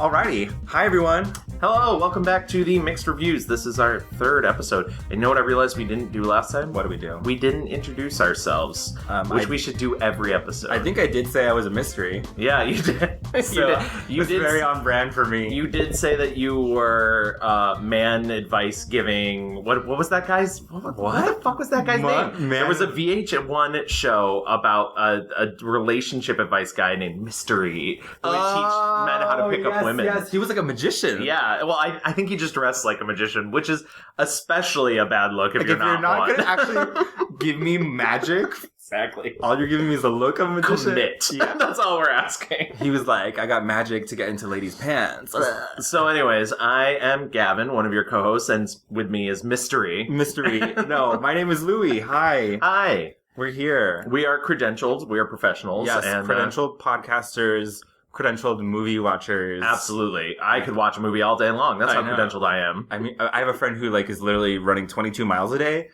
Alrighty. Hi, everyone. Hello, welcome back to the Mixed Reviews. This is our third episode. And you know what I realized we didn't do last time? What did we do? We didn't introduce ourselves, which we should do every episode. I think I did say I was a mystery. Yeah, you did. You did very on brand for me. You did say that you were man advice giving. What was that guy's? What the fuck was that guy's name? There was a VH1 show about a relationship advice guy named Mystery who would teach men how to pick up women. Yes, he was like a magician. Yeah, well, I think he just dressed like a magician, which is especially a bad look if you're not going to actually give me magic. Exactly. All you're giving me is a look of a magician. Commit. Yeah. That's all we're asking. He was like, I got magic to get into ladies' pants. So anyways, I am Gavin, one of your co-hosts, and with me is Mystery. No, my name is Louie. Hi. Hi. We're here. We are credentialed. We are professionals. Yes, and, credentialed podcasters, credentialed movie watchers. Absolutely. I could watch a movie all day long. That's how credentialed I am. I mean, I have a friend who is literally running 22 miles a day.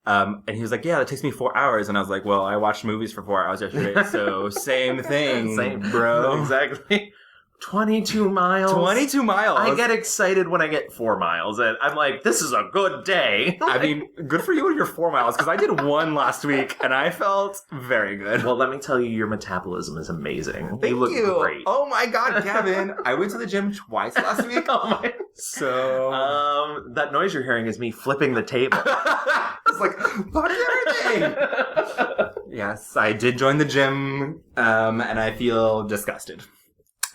And he was like, yeah, that takes me 4 hours. And I was like, well, I watched movies for 4 hours yesterday. So same thing, bro. Exactly. 22 miles. 22 miles. I get excited when I get 4 miles. And I'm like, this is a good day. I mean, good for you with your 4 miles. Because I did one last week and I felt very good. Well, let me tell you, your metabolism is amazing. Thank you. Look great. Oh my God, Gavin. I went to the gym twice last week. Oh my. So. That noise you're hearing is me flipping the table. It's like, fuck everything. Yes, I did join the gym. And I feel disgusted.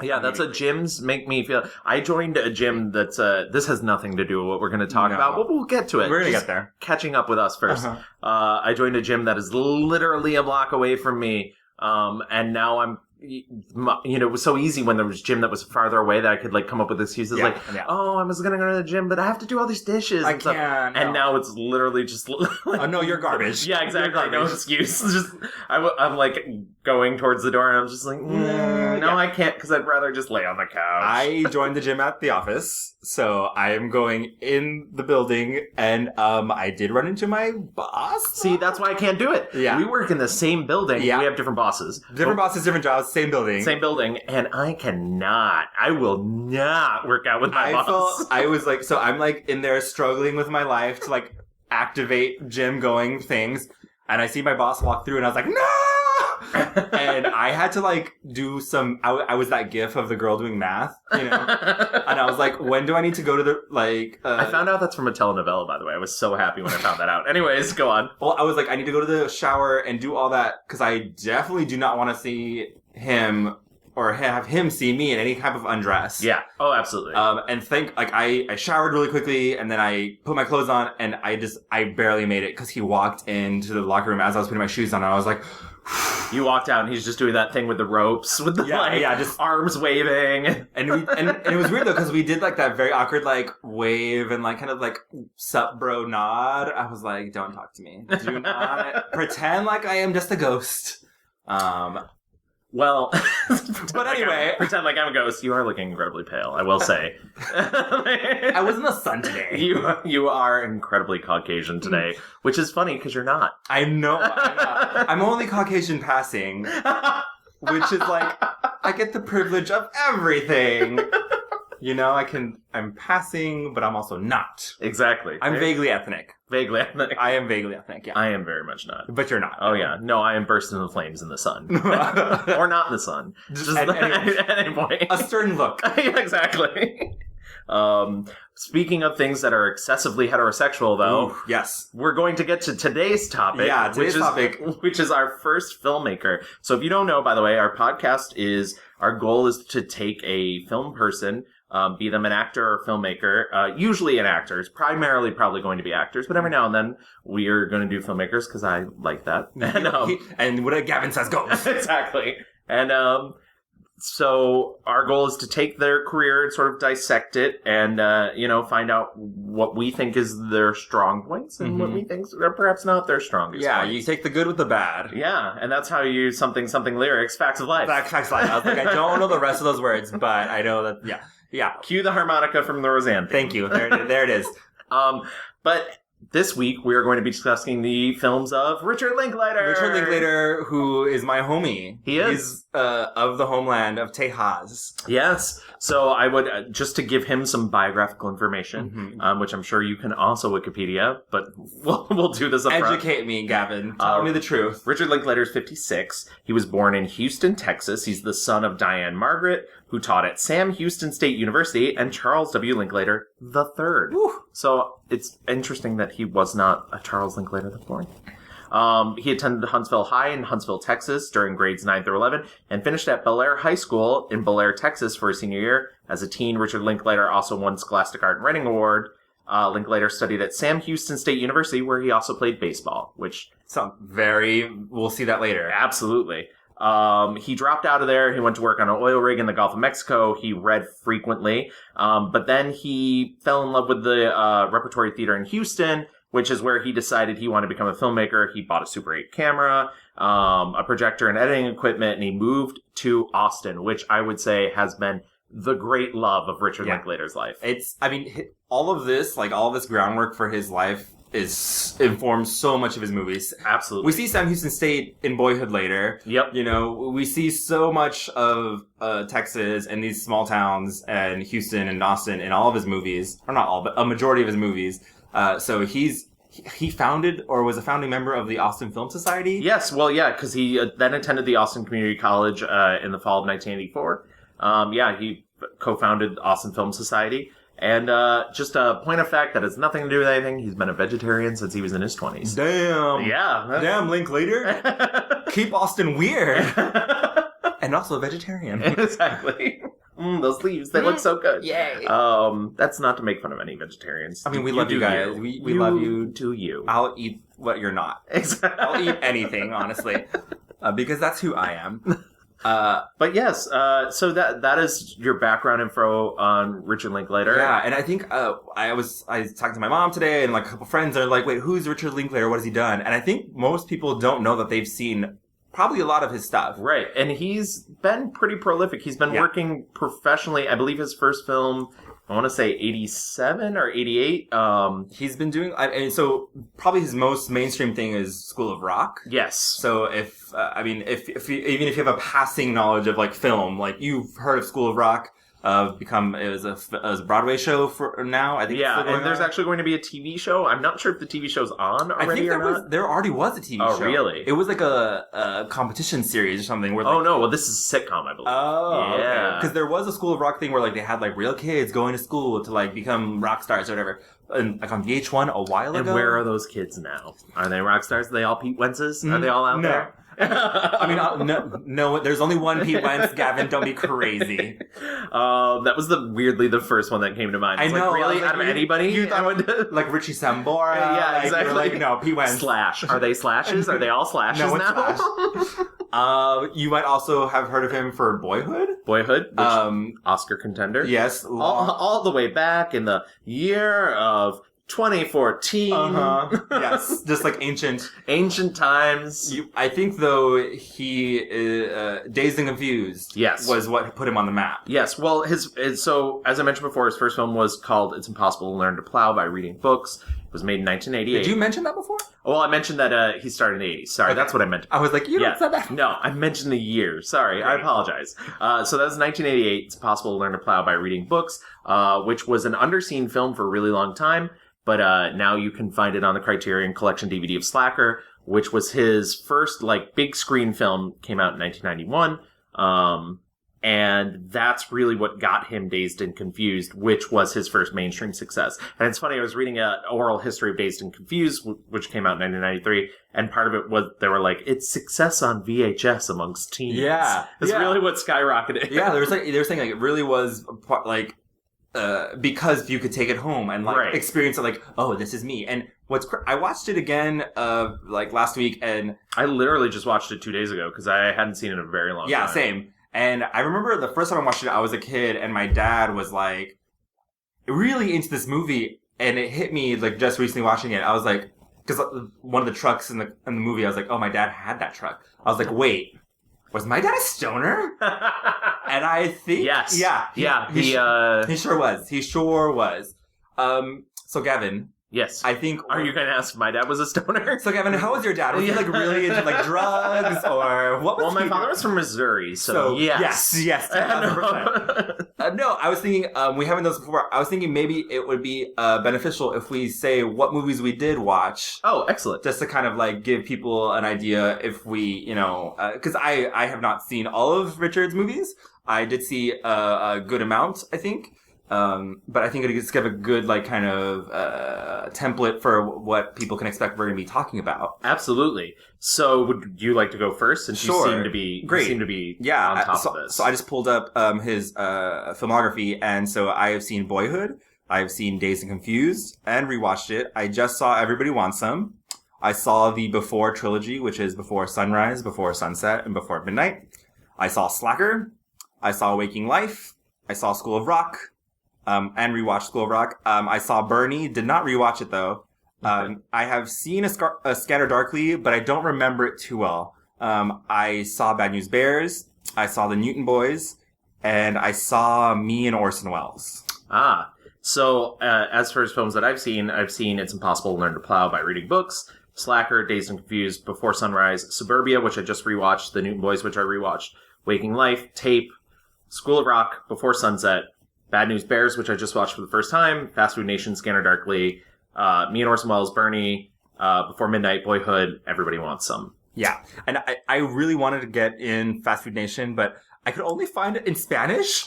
Yeah, that's what gyms make me feel. I joined a gym that's, this has nothing to do with what we're going to talk about, but we'll get to it. We're going to get there. Catching up with us first. Uh-huh. I joined a gym that is literally a block away from me. And now I'm, it was so easy when there was a gym that was farther away that I could come up with excuses oh, I was going to go to the gym, but I have to do all these dishes. I can't. No. And now it's literally just oh no, you're garbage. Yeah, exactly. Garbage. No excuse. I'm going towards the door and I'm just like, I can't because I'd rather just lay on the couch. I joined the gym at the office, so I am going in the building and I did run into my boss. See, that's why I can't do it. Yeah. We work in the same building. Yeah. We have different bosses. Different bosses, different jobs, same building. Same building, and I will not work out with my boss. I was so I'm in there struggling with my life to activate gym going things, and I see my boss walk through and I was like, no! And I had to do some, I was that gif of the girl doing math, and I was like, when do I need to go to the, I found out that's from a telenovela, by the way. I was so happy when I found that out. Anyways, go on. Well, I was like, I need to go to the shower and do all that, because I definitely do not want to see him or have him see me in any type of undress. Yeah. Oh, absolutely. And I showered really quickly and then I put my clothes on and I barely made it because he walked into the locker room as I was putting my shoes on and I was like, you walked out and he's just doing that thing with the ropes, with the just arms waving. And it was weird though, because we did that very awkward wave and kind of sup bro nod. I was like, don't talk to me. Do not pretend like I am just a ghost. Well, but anyway, pretend like I'm a ghost. You are looking incredibly pale, I will say. I was in the sun today. You are incredibly Caucasian today, which is funny because you're not. I know. I'm not. I'm only Caucasian passing, which is I get the privilege of everything. I'm passing, but I'm also not. Exactly. I'm vaguely ethnic. Vaguely ethnic. I am vaguely ethnic, yeah. I am very much not. But you're not. Oh, yeah. No, I am bursting into flames in the sun. Or not in the sun. Just at any point. A stern look. Yeah, exactly. Speaking of things that are excessively heterosexual, though. Ooh, yes. We're going to get to today's topic. Yeah, which is our first filmmaker. So if you don't know, by the way, our goal is to take a film person, be them an actor or filmmaker, usually an actor. It's primarily probably going to be actors, but every now and then we are going to do filmmakers because I like that. And what Gavin says goes. Exactly. And so our goal is to take their career and sort of dissect it and, find out what we think is their strong points and what we think are perhaps not their strongest points. You take the good with the bad. Yeah, and that's how you use something lyrics, facts of life. Facts of life. I was like, I don't know the rest of those words, but I know that, yeah. Yeah. Cue the harmonica from the Roseanne theme. Thank you. There it is. But this week we are going to be discussing the films of Richard Linklater. Richard Linklater, who is my homie. He is. of the homeland of Tejas. Yes. So I would, just to give him some biographical information, which I'm sure you can also Wikipedia, but we'll do this up front. Educate me, Gavin. Tell me the truth. Richard Linklater is 56. He was born in Houston, Texas. He's the son of Diane Margaret, who taught at Sam Houston State University, and Charles W. Linklater III. Woo. So it's interesting that he was not a Charles Linklater IV. He attended Huntsville High in Huntsville, Texas during grades 9 through 11 and finished at Bel Air High School in Bel Air, Texas for his senior year. As a teen, Richard Linklater also won Scholastic Art and Writing Award. Linklater studied at Sam Houston State University, where he also played baseball, which... We'll see that later. Absolutely. He dropped out of there. He went to work on an oil rig in the Gulf of Mexico. He read frequently. But then he fell in love with the repertory theater in Houston, which is where he decided he wanted to become a filmmaker. He bought a Super 8 camera, a projector, and editing equipment, and he moved to Austin, which I would say has been the great love of Richard Linklater's life. All of this groundwork for his life informs so much of his movies. Absolutely. We see Sam Houston State in Boyhood later. Yep. We see so much of Texas and these small towns and Houston and Austin in all of his movies. Or not all, but a majority of his movies. So he founded or was a founding member of the Austin Film Society. Yes, well, yeah, because he then attended the Austin Community College in the fall of 1984. He co-founded Austin Film Society. And just a point of fact that has nothing to do with anything, he's been a vegetarian since he was in his 20s. Damn. Yeah. Damn, Linklater. Keep Austin weird. And also a vegetarian. Exactly. Those leaves, they look so good. Yay. That's not to make fun of any vegetarians. I mean, we love you guys. We love you. To you. I'll eat what you're not. Exactly. I'll eat anything, honestly. Because that's who I am. But yes, so that is your background info on Richard Linklater. Yeah, and I think I was talking to my mom today and like a couple friends, and they're like, wait, who's Richard Linklater? What has he done? And I think most people don't know that they've seen probably a lot of his stuff. Right, and he's been pretty prolific. He's been working professionally. I believe his first film, I want to say 87 or 88. He's been doing, so probably his most mainstream thing is School of Rock. Yes. So if even if you have a passing knowledge of like film, like you've heard of School of Rock, it was a Broadway show for now. I think. Yeah, and there's actually going to be a TV show. I'm not sure if the TV show's on already or not. There already was a TV show. Oh, really? It was like a competition series or something. Where no, this is a sitcom, I believe. Oh, yeah. Because there was a School of Rock thing where like they had like real kids going to school to like become rock stars or whatever. And like on VH1 a while ago. And where are those kids now? Are they rock stars? Are they all Pete Wentzes? Are they all out there? I mean, no, there's only one Pete Wentz. Gavin, don't be crazy. That was weirdly the first one that came to mind. I know. Like, really? Out of anybody? You thought, like Richie Sambora? Yeah, exactly. Like, no, Pete Wentz. Slash. Are they slashes? Are they all slashes now? Slash. You might also have heard of him for Boyhood. Boyhood, which Oscar contender. Yes. All the way back in the year of 2014. Yes, just like ancient times. I think though he Dazed and Confused. Yes, was what put him on the map. Yes, well, so as I mentioned before, his first film was called "It's Impossible to Learn to Plow by Reading Books." It was made in 1988. Did you mention that before? Well, I mentioned that he started in the 80s. Sorry, that's what I meant. I was like, you don't said that. No, I mentioned the year. Sorry, I apologize. So that was 1988. It's Impossible to Learn to Plow by Reading Books, which was an underseen film for a really long time. But now you can find it on the Criterion Collection DVD of Slacker, which was his first big screen film, came out in 1991. And that's really what got him Dazed and Confused, which was his first mainstream success. And it's funny, I was reading an oral history of Dazed and Confused, which came out in 1993, and part of it was, they were like, it's success on VHS amongst teens. Yeah. It's really what skyrocketed. Yeah, they were saying it really was, because you could take it home and experience it oh, this is me. And I watched it again last week, and I literally just watched it 2 days ago because I hadn't seen it in a very long time. Yeah, same. And I remember the first time I watched it, I was a kid, and my dad was really into this movie, and it hit me just recently watching it. I was like, because one of the trucks in the movie, I was like, oh, my dad had that truck. I was like, wait. Was my dad a stoner? And I think... Yes. He sure was. He sure was. So, Gavin. Yes. I think... Are you going to ask if my dad was a stoner? So, Gavin, how was your dad? Was he, like, really into, like, drugs, or what was Well, my father was from Missouri, so yes. 1000%. No, I was thinking, we haven't done this before, I was thinking maybe it would be beneficial if we say what movies we did watch. Oh, excellent. Just to kind of, like, give people an idea if we, you know... Because I have not seen all of Richard's movies. I did see a good amount, I think. But I think it just give a good, like, kind of template for what people can expect we're going to be talking about. Absolutely. So, would you like to go first? Since Sure. you seem to be Great. on top of this. So I just pulled up his filmography, and so I have seen Boyhood, I've seen Dazed and Confused, and rewatched it. I just saw Everybody Wants Some. I saw the Before trilogy, which is Before Sunrise, Before Sunset, and Before Midnight. I saw Slacker. I saw Waking Life. I saw School of Rock. And rewatched School of Rock. I saw Bernie. Did not rewatch it though. I have seen a Scanner Darkly, but I don't remember it too well. I saw Bad News Bears. I saw The Newton Boys, and I saw Me and Orson Welles. So as for his films that I've seen It's Impossible to Learn to Plow by Reading Books, Slacker, Dazed and Confused, Before Sunrise, Suburbia, which I just rewatched, The Newton Boys, which I rewatched, Waking Life, Tape, School of Rock, Before Sunset, Bad News Bears, which I just watched for the first time, Fast Food Nation, Scanner Darkly, Me and Orson Welles, Bernie, Before Midnight, Boyhood, Everybody Wants Some. Yeah, and I really wanted to get in Fast Food Nation, but I could only find it in Spanish.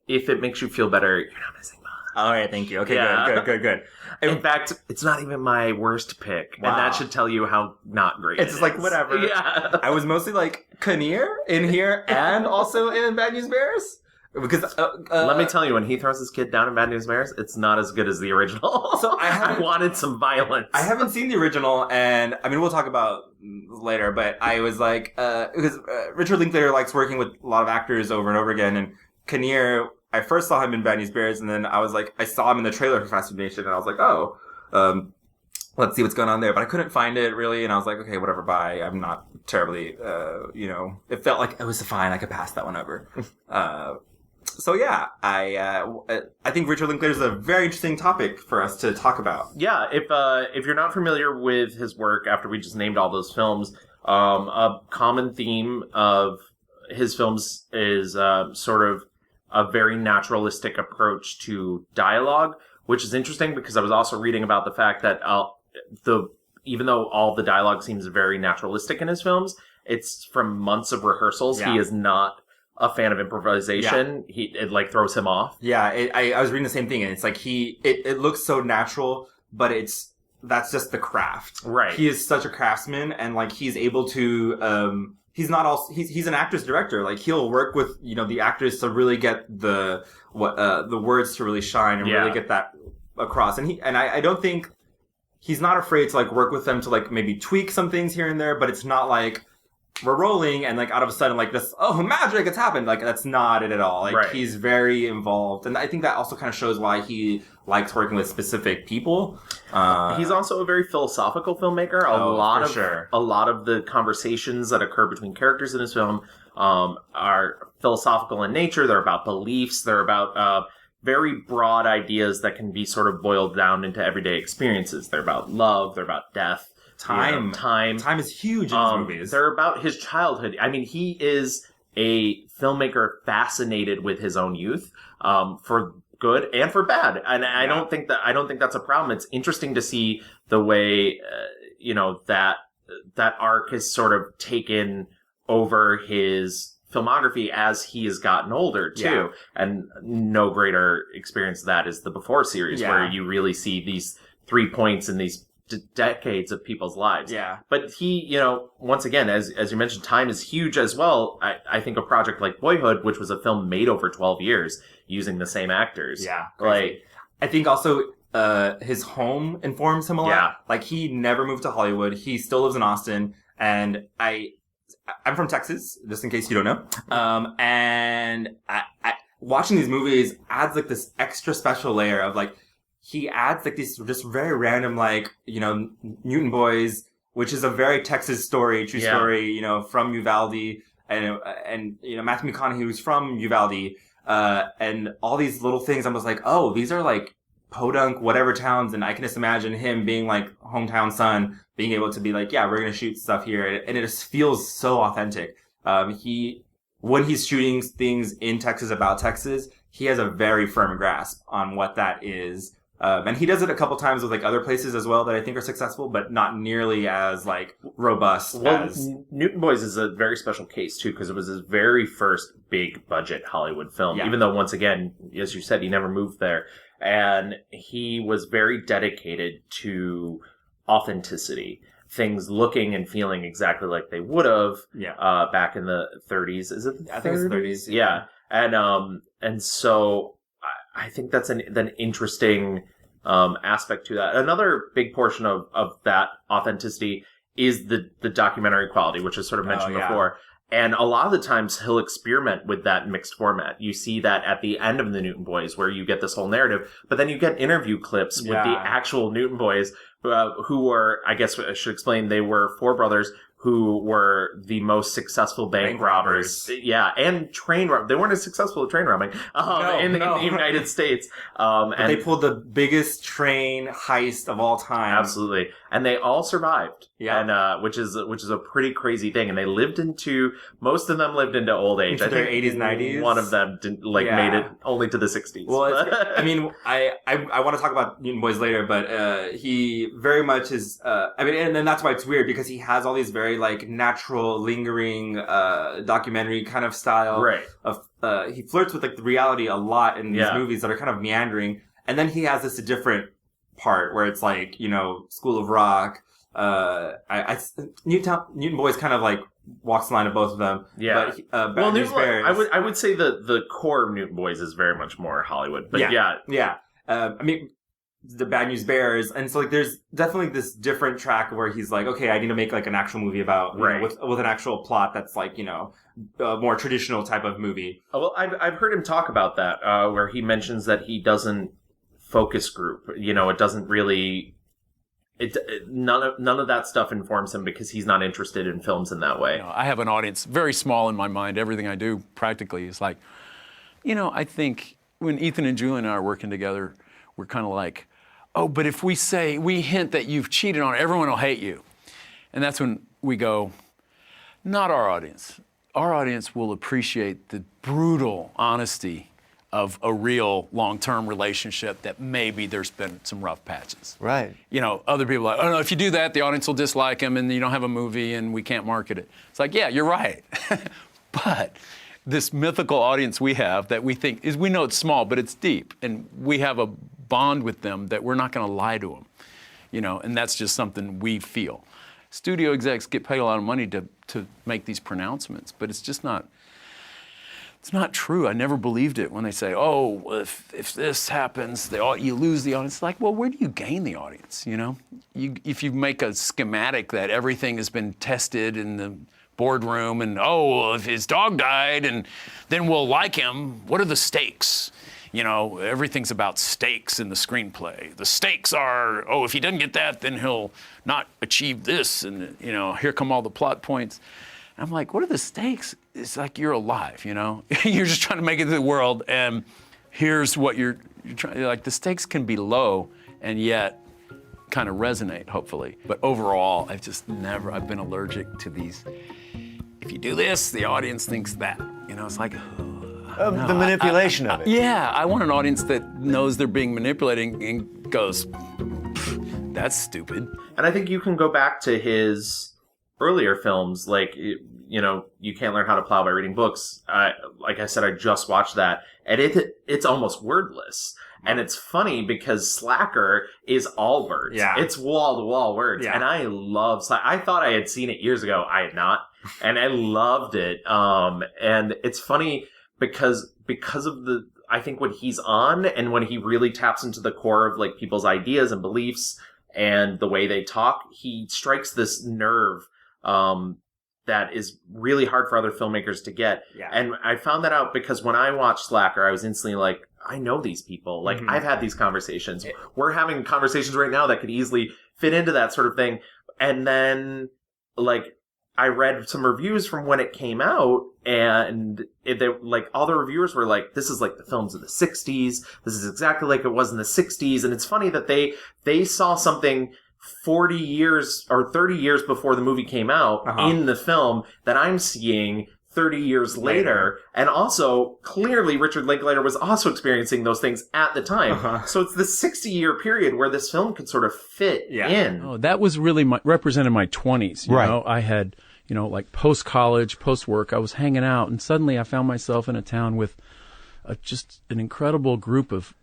If it makes you feel better, you're not missing much. All right, thank you. Okay, Yeah. good. In fact, it's not even my worst pick, Wow. and that should tell you how not great It's it like, is. whatever. Yeah. I was mostly like Kinnear in here and also in Bad News Bears. Because Let me tell you, when he throws his kid down in Bad News Bears, it's not as good as the original. So I wanted some violence. I haven't seen the original, and I mean we'll talk about later. But I was like, because Richard Linklater likes working with a lot of actors over and over again, and Kinnear, I first saw him in Bad News Bears, and then I was like, I saw him in the trailer for Fast Food Nation, and I was like, oh, let's see what's going on there. But I couldn't find it really, and I was like, okay, whatever, bye. I'm not terribly, it felt like it was fine. I could pass that one over. So yeah, I think Richard Linklater is a very interesting topic for us to talk about. Yeah, if you're not familiar with his work, after we just named all those films, a common theme of his films is sort of a very naturalistic approach to dialogue, which is interesting because I was also reading about the fact that even though all the dialogue seems very naturalistic in his films, it's from months of rehearsals. Yeah. He is not a fan of improvisation. Yeah. It like throws him off. Yeah, I was reading the same thing, and it's like it looks so natural, but that's just the craft. Right. He is such a craftsman, and like he's able to he's an actor's director. Like he'll work with the actors to really get the words to really shine and really get that across. And I don't think he's not afraid to like work with them to like maybe tweak some things here and there, but it's not like we're rolling and like out of a sudden like this, oh, magic, it's happened. Like that's not it at all. Like He's very involved. And I think that also kind of shows why he likes working with specific people. He's also a very philosophical filmmaker. A lot of the conversations that occur between characters in his film are philosophical in nature. They're about beliefs. They're about very broad ideas that can be sort of boiled down into everyday experiences. They're about love. They're about death. Time is huge in his movies. They're about his childhood. I mean, he is a filmmaker fascinated with his own youth, for good and for bad. And I don't think that's a problem. It's interesting to see the way, that arc has sort of taken over his filmography as he has gotten older too. Yeah. And no greater experience of that is the Before series, where you really see these 3 points in these decades of people's lives. Yeah. But he, once again, as you mentioned, time is huge as well. I think a project like Boyhood, which was a film made over 12 years using the same actors. Yeah. Like, I think also his home informs him a lot. Yeah. Like he never moved to Hollywood. He still lives in Austin. And I'm from Texas, just in case you don't know. And I watching these movies adds like this extra special layer of like, he adds like these just very random, like, Newton Boys, which is a very Texas story, true story, from Uvalde, and Matthew McConaughey, who's from Uvalde, and all these little things. I was like, oh, these are like podunk, whatever towns, and I can just imagine him being like hometown son, being able to be like, yeah, we're gonna shoot stuff here, and it just feels so authentic. When he's shooting things in Texas about Texas, he has a very firm grasp on what that is. And he does it a couple times with like other places as well that I think are successful, but not nearly as like robust as Newton Boys is a very special case too, because it was his very first big budget Hollywood film. Yeah. Even though, once again, as you said, he never moved there, and he was very dedicated to authenticity. Things looking and feeling exactly like they would have back in the 30s. Is it the 30s? I think it's the 30s. Yeah. And so I think that's an interesting aspect to that. Another big portion of that authenticity is the documentary quality, which is sort of mentioned before. And a lot of the times he'll experiment with that mixed format. You see that at the end of the Newton Boys, where you get this whole narrative, but then you get interview clips with the actual Newton Boys, who were, I guess I should explain, they were four brothers who were the most successful bank robbers. Yeah, and train robbers. They weren't as successful at train robbing in the United States. And they pulled the biggest train heist of all time. Absolutely. And they all survived. Yeah. And which is a pretty crazy thing. And they most of them lived into old age. Into their 80s, 90s. One of them made it only to the 60s. Well, I mean, I want to talk about Newton Boys later, but he very much is, and then that's why it's weird, because he has all these very like natural, lingering, documentary kind of style. Right. He flirts with like the reality a lot in these movies that are kind of meandering. And then he has this different part where it's like, School of Rock. Newton Boys kind of like walks the line of both of them. Yeah. But, Bad News Bears. I would say the core of Newton Boys is very much more Hollywood. But yeah. I mean, the Bad News Bears, and so like there's definitely this different track where he's like, okay, I need to make like an actual movie about with an actual plot that's like a more traditional type of movie. Oh, well, I've heard him talk about that, where he mentions that he doesn't focus group. It doesn't really. None of that stuff informs him, because he's not interested in films in that way. I have an audience very small in my mind. Everything I do practically is like, I think when Ethan and Julie and I are working together, we're kind of like, oh, but if we hint that you've cheated on it, everyone will hate you. And that's when we go, not our audience. Our audience will appreciate the brutal honesty of a real long-term relationship that maybe there's been some rough patches. Right. Other people are like, oh no, if you do that, the audience will dislike him and you don't have a movie and we can't market it. It's like, yeah, you're right. But this mythical audience we have that we think we know it's small, but it's deep. And we have a bond with them that we're not going to lie to them. And that's just something we feel. Studio execs get paid a lot of money to make these pronouncements, but it's just not. It's not true. I never believed it when they say, oh, if this happens, you lose the audience. It's like, well, where do you gain the audience, if you make a schematic that everything has been tested in the boardroom and, if his dog died and then we'll like him, what are the stakes? Everything's about stakes in the screenplay. The stakes are, if he doesn't get that, then he'll not achieve this. And, here come all the plot points. I'm like, what are the stakes? It's like you're alive, You're just trying to make it to the world, and here's what you're trying. Like, the stakes can be low and yet kind of resonate, hopefully. But overall, I've been allergic to these. If you do this, the audience thinks that. It's like, the manipulation of it. Yeah, I want an audience that knows they're being manipulated and goes, that's stupid. And I think you can go back to his earlier films, like, You Can't Learn How to Plow by Reading Books. Like I said, I just watched that, and it's almost wordless. And it's funny because Slacker is all words. Yeah. It's wall-to-wall words. Yeah. And I love Slacker. I thought I had seen it years ago. I had not. And I loved it. And it's funny because of I think when he's on and when he really taps into the core of like people's ideas and beliefs and the way they talk, he strikes this nerve that is really hard for other filmmakers to get. Yeah. And I found that out because when I watched Slacker, I was instantly like, I know these people. Like, I've had these conversations. We're having conversations right now that could easily fit into that sort of thing. And then, like, I read some reviews from when it came out, and all the reviewers were like, this is like the films of the 60s. This is exactly like it was in the 60s. And it's funny that they saw something 40 years or 30 years before the movie came out in the film that I'm seeing 30 years later. And also, clearly, Richard Linklater was also experiencing those things at the time. So it's the 60-year period where this film could sort of fit in. Oh, that was really represented my 20s. You know, I had, like post-college, post-work, I was hanging out, and suddenly I found myself in a town with just an incredible group of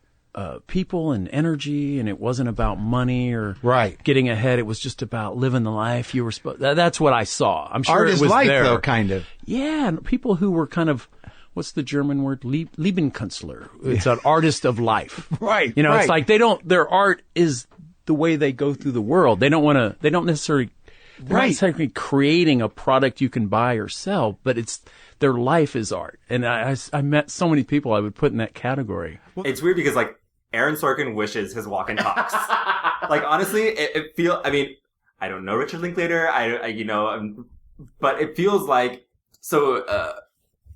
people and energy, and it wasn't about money or getting ahead. It was just about living the life you were supposed. That's what I saw. I'm sure Art it is was life, there, though, kind of. Yeah, and people who were kind of, what's the German word? Lebenskünstler. It's an artist of life. It's like their art is the way they go through the world. They don't necessarily. They're not necessarily creating a product you can buy or sell, but their life is art. And I met so many people I would put in that category. It's weird because Aaron Sorkin wishes his walk and talks. Honestly, it feels, I don't know Richard Linklater, but it feels like, the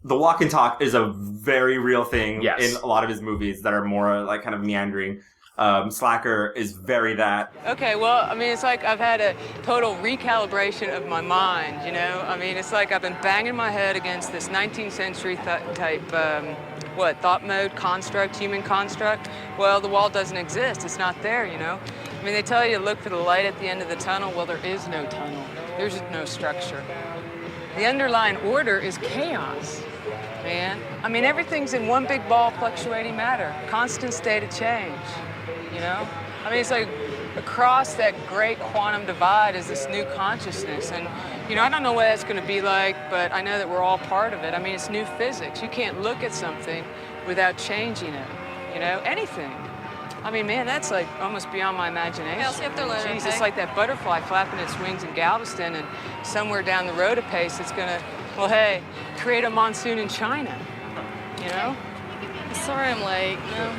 walk and talk is a very real thing in a lot of his movies that are more kind of meandering. Slacker is very that. Okay, well, it's like I've had a total recalibration of my mind, it's like I've been banging my head against this 19th century type, thought mode construct, human construct. Well, the wall doesn't exist. It's not there, they tell you to look for the light at the end of the tunnel. Well, there is no tunnel. There's no structure. The underlying order is chaos, man. Everything's in one big ball of fluctuating matter, constant state of change, it's like across that great quantum divide is this new consciousness. And, I don't know what that's going to be like, but I know that we're all part of it. It's new physics. You can't look at something without changing it, anything. Man, that's like almost beyond my imagination. Yeah, I'll see if they're learning. Jeez, it's like that butterfly flapping its wings in Galveston, and somewhere down the road a pace it's going to, create a monsoon in China, Sorry I'm late. No.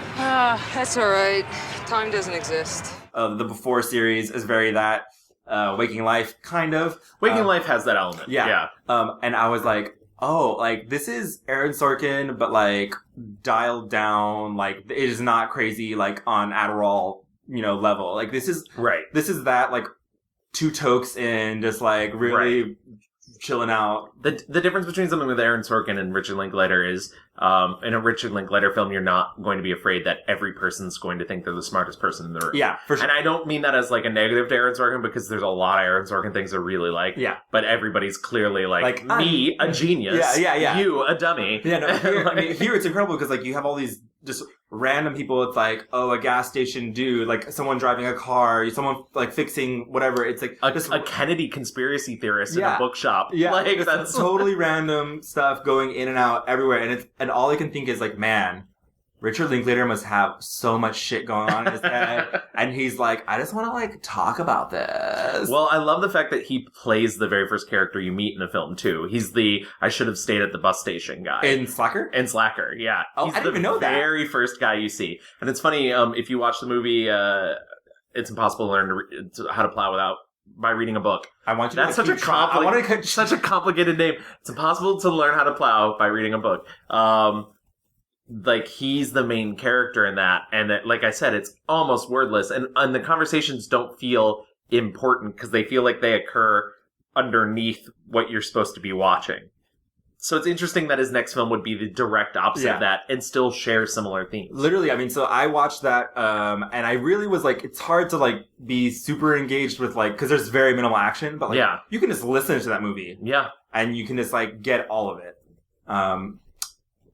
That's all right. Time doesn't exist. The Before series is very that. Waking Life, kind of. Waking Life has that element. Yeah. And I was like, this is Aaron Sorkin, but dialed down. It is not crazy, on Adderall, level. This is that, two tokes in, just really chilling out. The difference between something with Aaron Sorkin and Richard Linklater is, in a Richard Linklater film, you're not going to be afraid that every person's going to think they're the smartest person in the room. Yeah, for sure. And I don't mean that as a negative to Aaron Sorkin, because there's a lot of Aaron Sorkin things I really like. Yeah. But everybody's clearly me, a genius. Yeah. You, a dummy. Yeah, no, here it's incredible because you have all these just random people. It's a gas station dude, someone driving a car, someone fixing whatever. It's a Kennedy conspiracy theorist in a bookshop. Yeah, that's totally random stuff going in and out everywhere, and all I can think is man, Richard Linklater must have so much shit going on in his head, and he's I just want to talk about this. Well, I love the fact that he plays the very first character you meet in the film too. He's the I should have stayed at the bus station guy in Slacker. Yeah. Oh, he's I didn't even know that. The very first guy you see, and it's funny. If you watch the movie, It's Impossible to Learn How to Plow by reading a book. I want you. That's such a complicated name. It's impossible to learn how to plow by reading a book. He's the main character in that, and that, like I said, it's almost wordless, and the conversations don't feel important because they feel like they occur underneath what you're supposed to be watching. So it's interesting that his next film would be the direct opposite of that and still share similar themes. Literally, so I watched that, and I really was it's hard to be super engaged with because there's very minimal action, but you can just listen to that movie. Yeah. And you can just get all of it.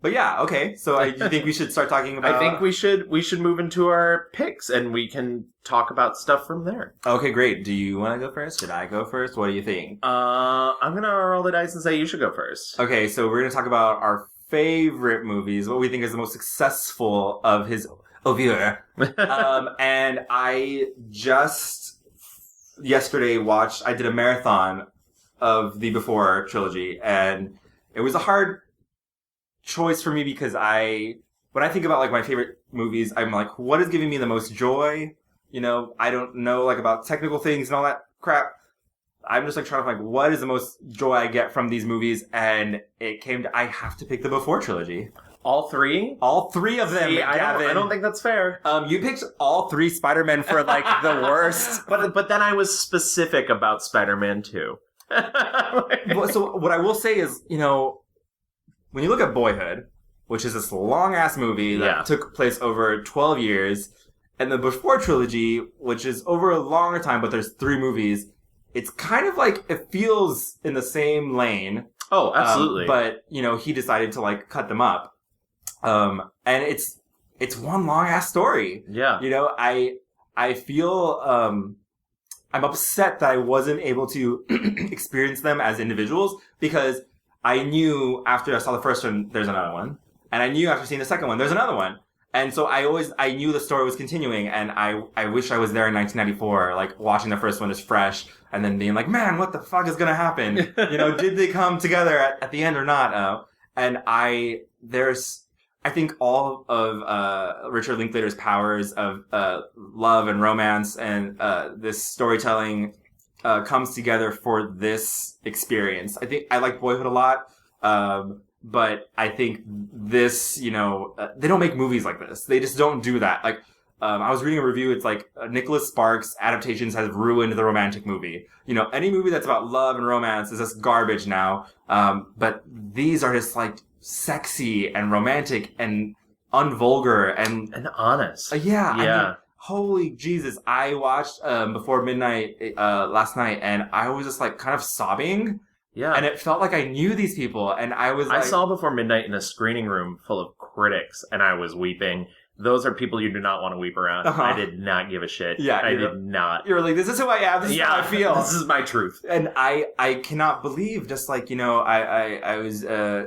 But yeah, okay. So you think we should start talking about... I think we should move into our picks, and we can talk about stuff from there. Okay, great. Do you want to go first? Should I go first? What do you think? I'm going to roll the dice and say you should go first. Okay, so we're going to talk about our favorite movies, what we think is the most successful of his auteur. And I just yesterday I did a marathon of the Before trilogy, and it was a hard choice for me because when I think about my favorite movies, I'm what is giving me the most joy? I don't know about technical things and all that crap. I'm just like trying to find what is the most joy I get from these movies, and it came to I have to pick the Before trilogy. All three? All three of them, See, Gavin. I don't think that's fair. You picked all three Spider-Men for like the worst. But then I was specific about Spider-Man 2. So what I will say is, you know, when you look at Boyhood, which is this long-ass movie that took place over 12 years, and the Before trilogy, which is over a longer time, but there's 3 movies, it's kind of like, it feels in the same lane. Oh, absolutely. But, you know, he decided to like cut them up. And it's one long-ass story. Yeah. You know, I feel, I'm upset that I wasn't able to experience them as individuals, because I knew after I saw the first one, there's another one. And I knew after seeing the second one, there's another one. And so I knew the story was continuing, and I wish I was there in 1994, like watching the first one as fresh, and then being like, man, what the fuck is gonna happen? You know, did they come together at the end or not? And I think all of Richard Linklater's powers of love and romance and this storytelling comes together for this experience. I think I like Boyhood a lot, but I think this, you know, they don't make movies like this. They just don't do that. Like, I was reading a review, it's like Nicholas Sparks' adaptations have ruined the romantic movie. You know, any movie that's about love and romance is just garbage now. But these are just like sexy and romantic and unvulgar and honest. Yeah. Yeah. I mean, holy Jesus. I watched Before Midnight last night, and I was just like kind of sobbing. Yeah. And it felt like I knew these people, and I was like... I saw Before Midnight in a screening room full of critics, and I was weeping. Those are people you do not want to weep around. Uh-huh. I did not give a shit. Yeah, I did not. You're like, this is who I am. This is how I feel. This is my truth. And I cannot believe, just like, you know, I was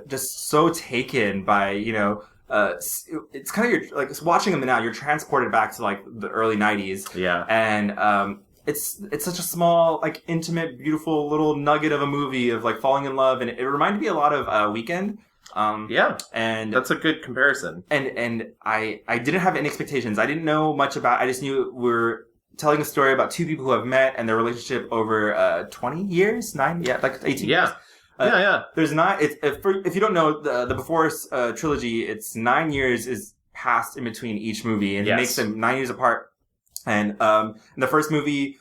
just so taken by, you know, it's kind of like watching them now, you're transported back to like the early 90s. Yeah. And it's such a small, like, intimate, beautiful little nugget of a movie of like falling in love, and it reminded me a lot of Weekend. Yeah, and that's a good comparison. And I didn't have any expectations. I didn't know much about. I just knew we're telling a story about 2 people who have met and their relationship over 20 years, 18 years. Yeah. There's not. If you don't know the Before trilogy, it's 9 years is passed in between each movie, and it makes them 9 years apart. And in the first movie,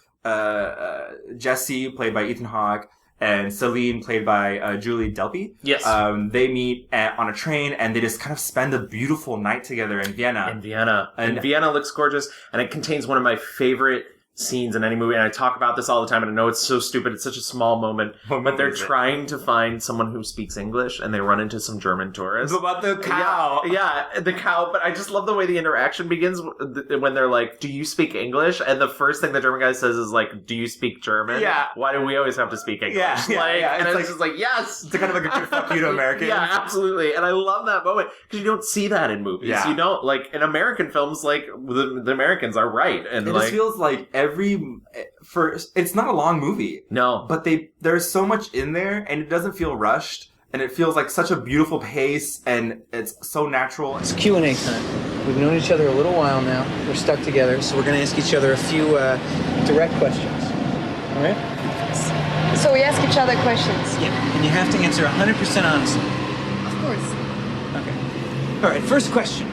Jesse, played by Ethan Hawke, and Celine, played by Julie Delpy. Yes. They meet on a train, and they just kind of spend a beautiful night together in Vienna. And Vienna looks gorgeous, and it contains one of my favorite scenes in any movie, and I talk about this all the time, and I know it's so stupid, it's such a small moment, but they're trying to find someone who speaks English, and they run into some German tourists. About the cow. Yeah, the cow, but I just love the way the interaction begins when they're like, do you speak English? And the first thing the German guy says is like, do you speak German? Yeah. Why do we always have to speak English? Yeah. And it's just like, yes! It's kind of like a fuck you to Americans. Yeah, absolutely. And I love that moment, because you don't see that in movies. Yeah. You don't, like, in American films, like, the Americans are right. And it like, just feels like it's not a long movie. No. But there's so much in there, and it doesn't feel rushed, and it feels like such a beautiful pace, and it's so natural. It's Q&A time. We've known each other a little while now. We're stuck together, so we're going to ask each other a few direct questions. All right? So we ask each other questions. Yeah, and you have to answer 100% honestly. Of course. Okay. All right, first question.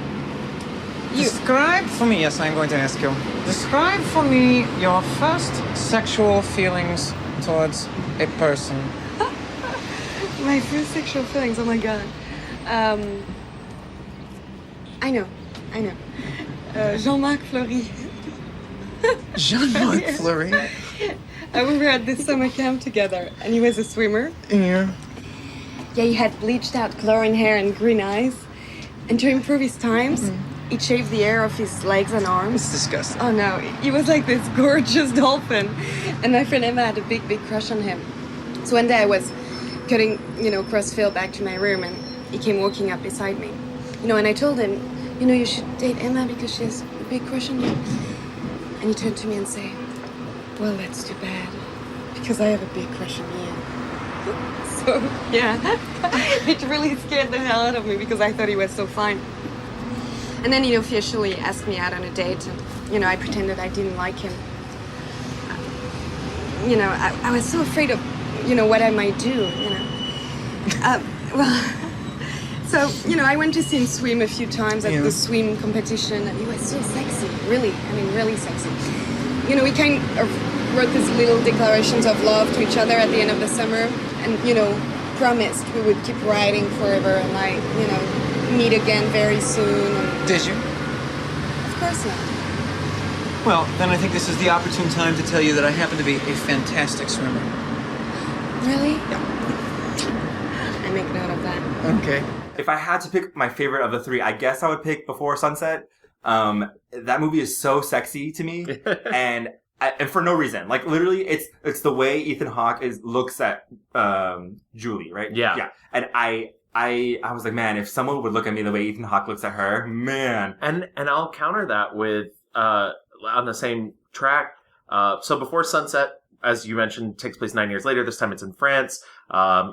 Describe for me, yes, I'm going to ask you. Describe for me your first sexual feelings towards a person. My first sexual feelings, oh my god. I know. Jean-Marc Fleury. Jean-Marc Fleury? We were at this summer camp together, and he was a swimmer. Yeah. Yeah, he had bleached out glowing hair and green eyes. And to improve his times, he'd shaved the hair off his legs and arms. It's disgusting. Oh no, he was like this gorgeous dolphin. And my friend Emma had a big crush on him. So one day I was cutting, crossfield back to my room, and he came walking up beside me. And I told him, you should date Emma because she has a big crush on you. And he turned to me and said, well, that's too bad, because I have a big crush on you. So, yeah, it really scared the hell out of me because I thought he was so fine. And then, he officially asked me out on a date, and, I pretended I didn't like him. you know, I was so afraid of, you know, what I might do, you know. Well, so, you know, I went to see him swim a few times at the swim competition, and he was so sexy, really, I mean, really sexy. You know, we kind of wrote these little declarations of love to each other at the end of the summer, and, you know, promised we would keep writing forever and, like, you know, meet again very soon. And Did you? of course not. Well, then I think this is the opportune time to tell you that I happen to be a fantastic swimmer. Really? Yeah. I make note of that. Okay. If I had to pick my favorite of the three, I guess I would pick Before Sunset. That movie is so sexy to me, and for no reason. Like, literally, it's the way Ethan Hawke looks at Julie, right? Yeah. And I was like, man, if someone would look at me the way Ethan Hawke looks at her, man. And I'll counter that with on the same track. So Before Sunset, as you mentioned, takes place 9 years later. This time it's in France.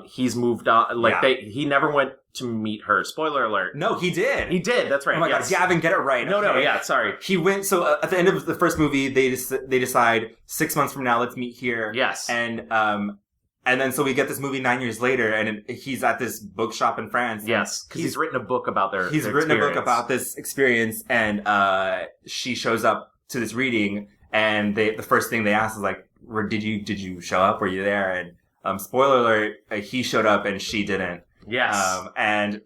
He's moved on. He never went to meet her. Spoiler alert. No, he did. He did. That's right. Oh my God, Gavin, get it right. No, okay? yeah, sorry. He went. So at the end of the first movie, they decide 6 months from now, let's meet here. Yes. And then so we get this movie 9 years later, and he's at this bookshop in France. Yes, because he's written a book about their. He's written a book about this experience, and she shows up to this reading, and the first thing they ask is like, did you show up? Were you there? And spoiler alert, he showed up and she didn't. Yes. And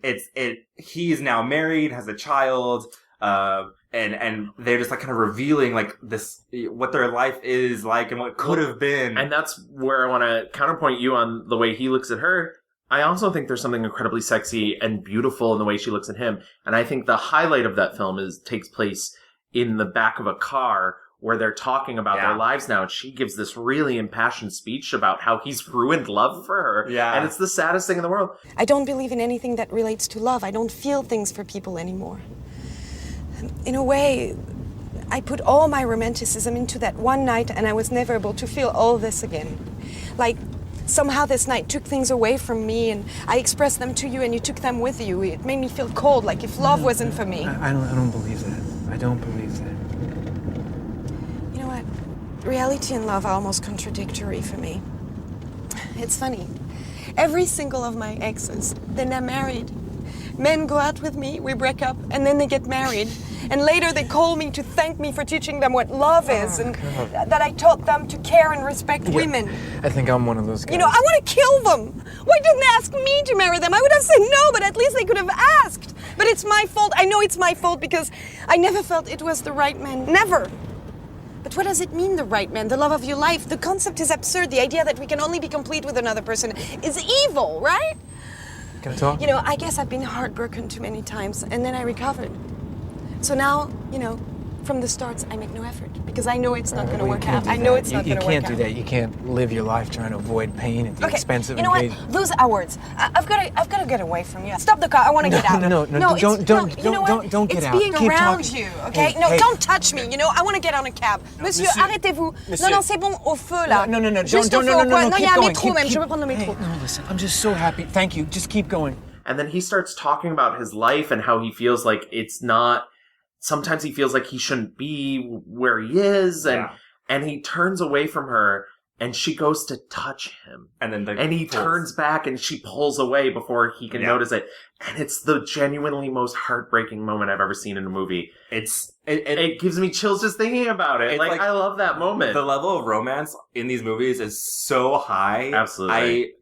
he's now married, has a child, and they're just like kind of revealing like this, what their life is like and what could have been. And that's where I want to counterpoint you on the way he looks at her. I also think there's something incredibly sexy and beautiful in the way she looks at him. And I think the highlight of that film takes place in the back of a car where they're talking about their lives now. And she gives this really impassioned speech about how he's ruined love for her. Yeah. And it's the saddest thing in the world. I don't believe in anything that relates to love. I don't feel things for people anymore. In a way, I put all my romanticism into that one night, and I was never able to feel all this again. Like, somehow this night took things away from me, and I expressed them to you, and you took them with you. It made me feel cold, like if love wasn't for me. I don't believe that. I don't believe that. You know what? Reality and love are almost contradictory for me. It's funny. Every single of my exes, then they're married. Men go out with me, we break up, and then they get married. And later they call me to thank me for teaching them what love is, and that I taught them to care and respect women. I think I'm one of those guys. You know, I want to kill them. Why didn't they ask me to marry them? I would have said no, but at least they could have asked. But it's my fault. I know it's my fault because I never felt it was the right man. Never. But what does it mean, the right man? The love of your life? The concept is absurd. The idea that we can only be complete with another person is evil, right? Can I talk? You know, I guess I've been heartbroken too many times, and then I recovered. So now, you know, from the start, I make no effort because I know it's not going to work out. I know it's not going to work out. You can't do that. You can't live your life trying to avoid pain at the expense of you know what? engagement. Those are words. I've got to get away from you. Stop the car. I want to get out. No, don't get It's out. being Keep around talking. you, okay? Hey, No, hey. don't touch me. You know, I want to get on a cab. Monsieur, arrêtez-vous. Monsieur. Non, c'est bon, au feu là. No, Juste au don't, feu, au coin. Non, il y keep a un going. métro même. Keep- Je peux prendre le métro. Hey, no, listen, I'm just so happy. Thank you. Just keep going. And then he starts talking about his life and how he feels like it's not. Sometimes he feels like he shouldn't be where he is, and he turns away from her, and she goes to touch him, And he turns back, and she pulls away before he can notice it, and it's the genuinely most heartbreaking moment I've ever seen in a movie. It gives me chills just thinking about it. Like, I love that moment. The level of romance in these movies is so high. Absolutely.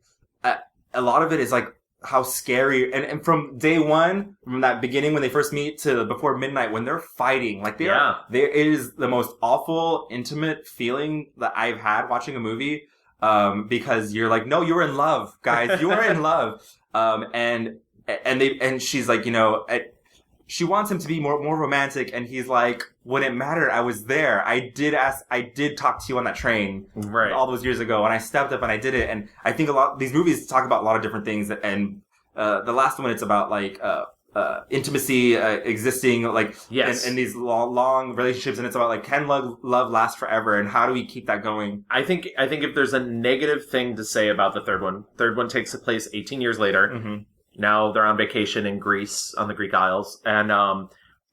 A lot of it is like how scary, and from day one, from that beginning when they first meet to before midnight when they're fighting, like it is the most awful, intimate feeling that I've had watching a movie, because you're like, no, you're in love, guys, you are in love, and she's like, you know, she wants him to be more romantic, and he's like, when it mattered, I was there. I did talk to you on that train all those years ago, and I stepped up and I did it. And I think these movies talk about a lot of different things, and the last one, it's about like intimacy existing like in these long relationships, and it's about like, can love last forever, and how do we keep that going? I think if there's a negative thing to say about the third one takes place 18 years later. Mm-hmm. Now they're on vacation in Greece, on the Greek Isles, and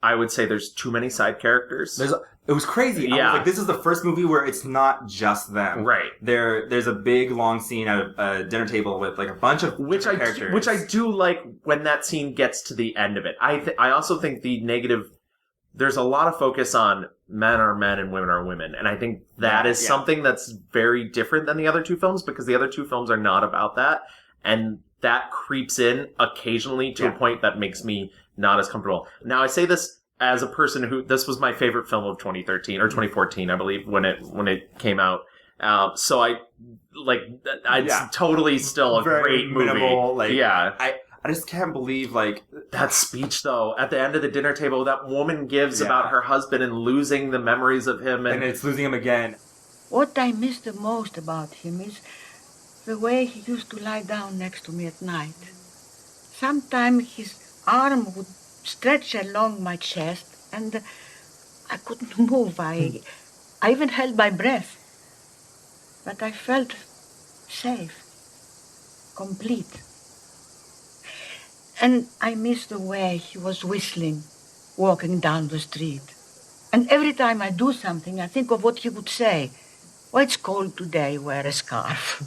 I would say there's too many side characters. It was crazy. I Yeah. was like, this is the first movie where it's not just them. Right. There's a big long scene at a dinner table with like a bunch of characters. Which I do like when that scene gets to the end of it. I also think the negative, there's a lot of focus on men are men and women are women. And I think that is something that's very different than the other two films, because the other two films are not about that. And that creeps in occasionally to a point that makes me not as comfortable. Now, I say this as a person who, this was my favorite film of 2013 or 2014, I believe, when it came out. So it's totally still a great movie. Minimal, yeah. I just can't believe, like... That speech, though, at the end of the dinner table, that woman gives about her husband and losing the memories of him. And it's losing him again. What I miss the most about him is the way he used to lie down next to me at night. Sometimes his arm would stretch along my chest, and I couldn't move. I even held my breath. But I felt safe, complete. And I miss the way he was whistling, walking down the street. And every time I do something, I think of what he would say. Oh, it's cold today, wear a scarf.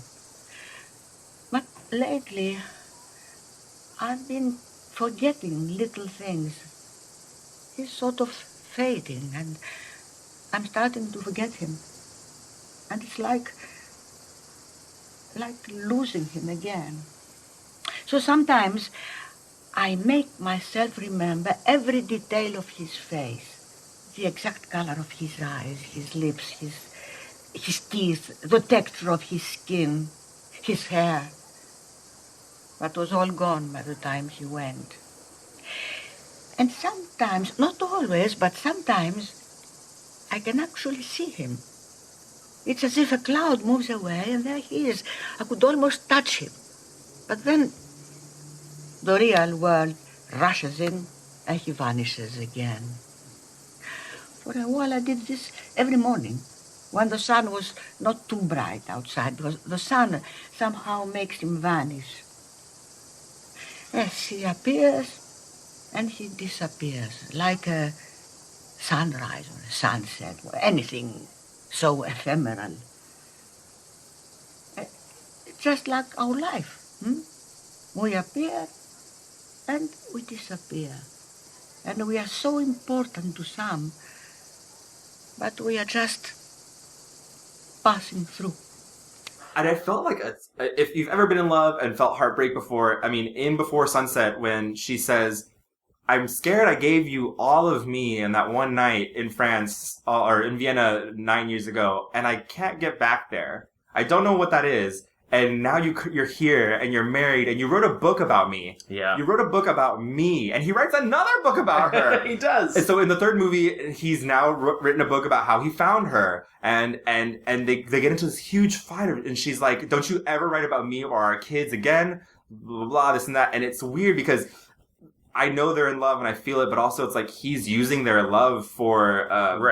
But lately, I've been forgetting little things. He's sort of fading, and I'm starting to forget him. And it's like losing him again. So sometimes I make myself remember every detail of his face, the exact color of his eyes, his lips, his teeth, the texture of his skin, his hair. That was all gone by the time he went. And sometimes, not always, but sometimes, I can actually see him. It's as if a cloud moves away and there he is. I could almost touch him. But then the real world rushes in and he vanishes again. For a while I did this every morning when the sun was not too bright outside, because the sun somehow makes him vanish. Yes, he appears and he disappears, like a sunrise or a sunset or anything so ephemeral. Just like our life. We appear and we disappear. And we are so important to some, but we are just passing through. And I felt like, if you've ever been in love and felt heartbreak before, I mean, in Before Sunset, when she says, I'm scared I gave you all of me in that one night in France, or in Vienna 9 years ago, and I can't get back there. I don't know what that is. And now you're here, and you're married, and you wrote a book about me. Yeah. You wrote a book about me, and he writes another book about her. He does. And so in the third movie, he's now written a book about how he found her. And they get into this huge fight, and she's like, don't you ever write about me or our kids again? Blah, blah, blah, this and that. And it's weird because I know they're in love and I feel it, but also it's like he's using their love for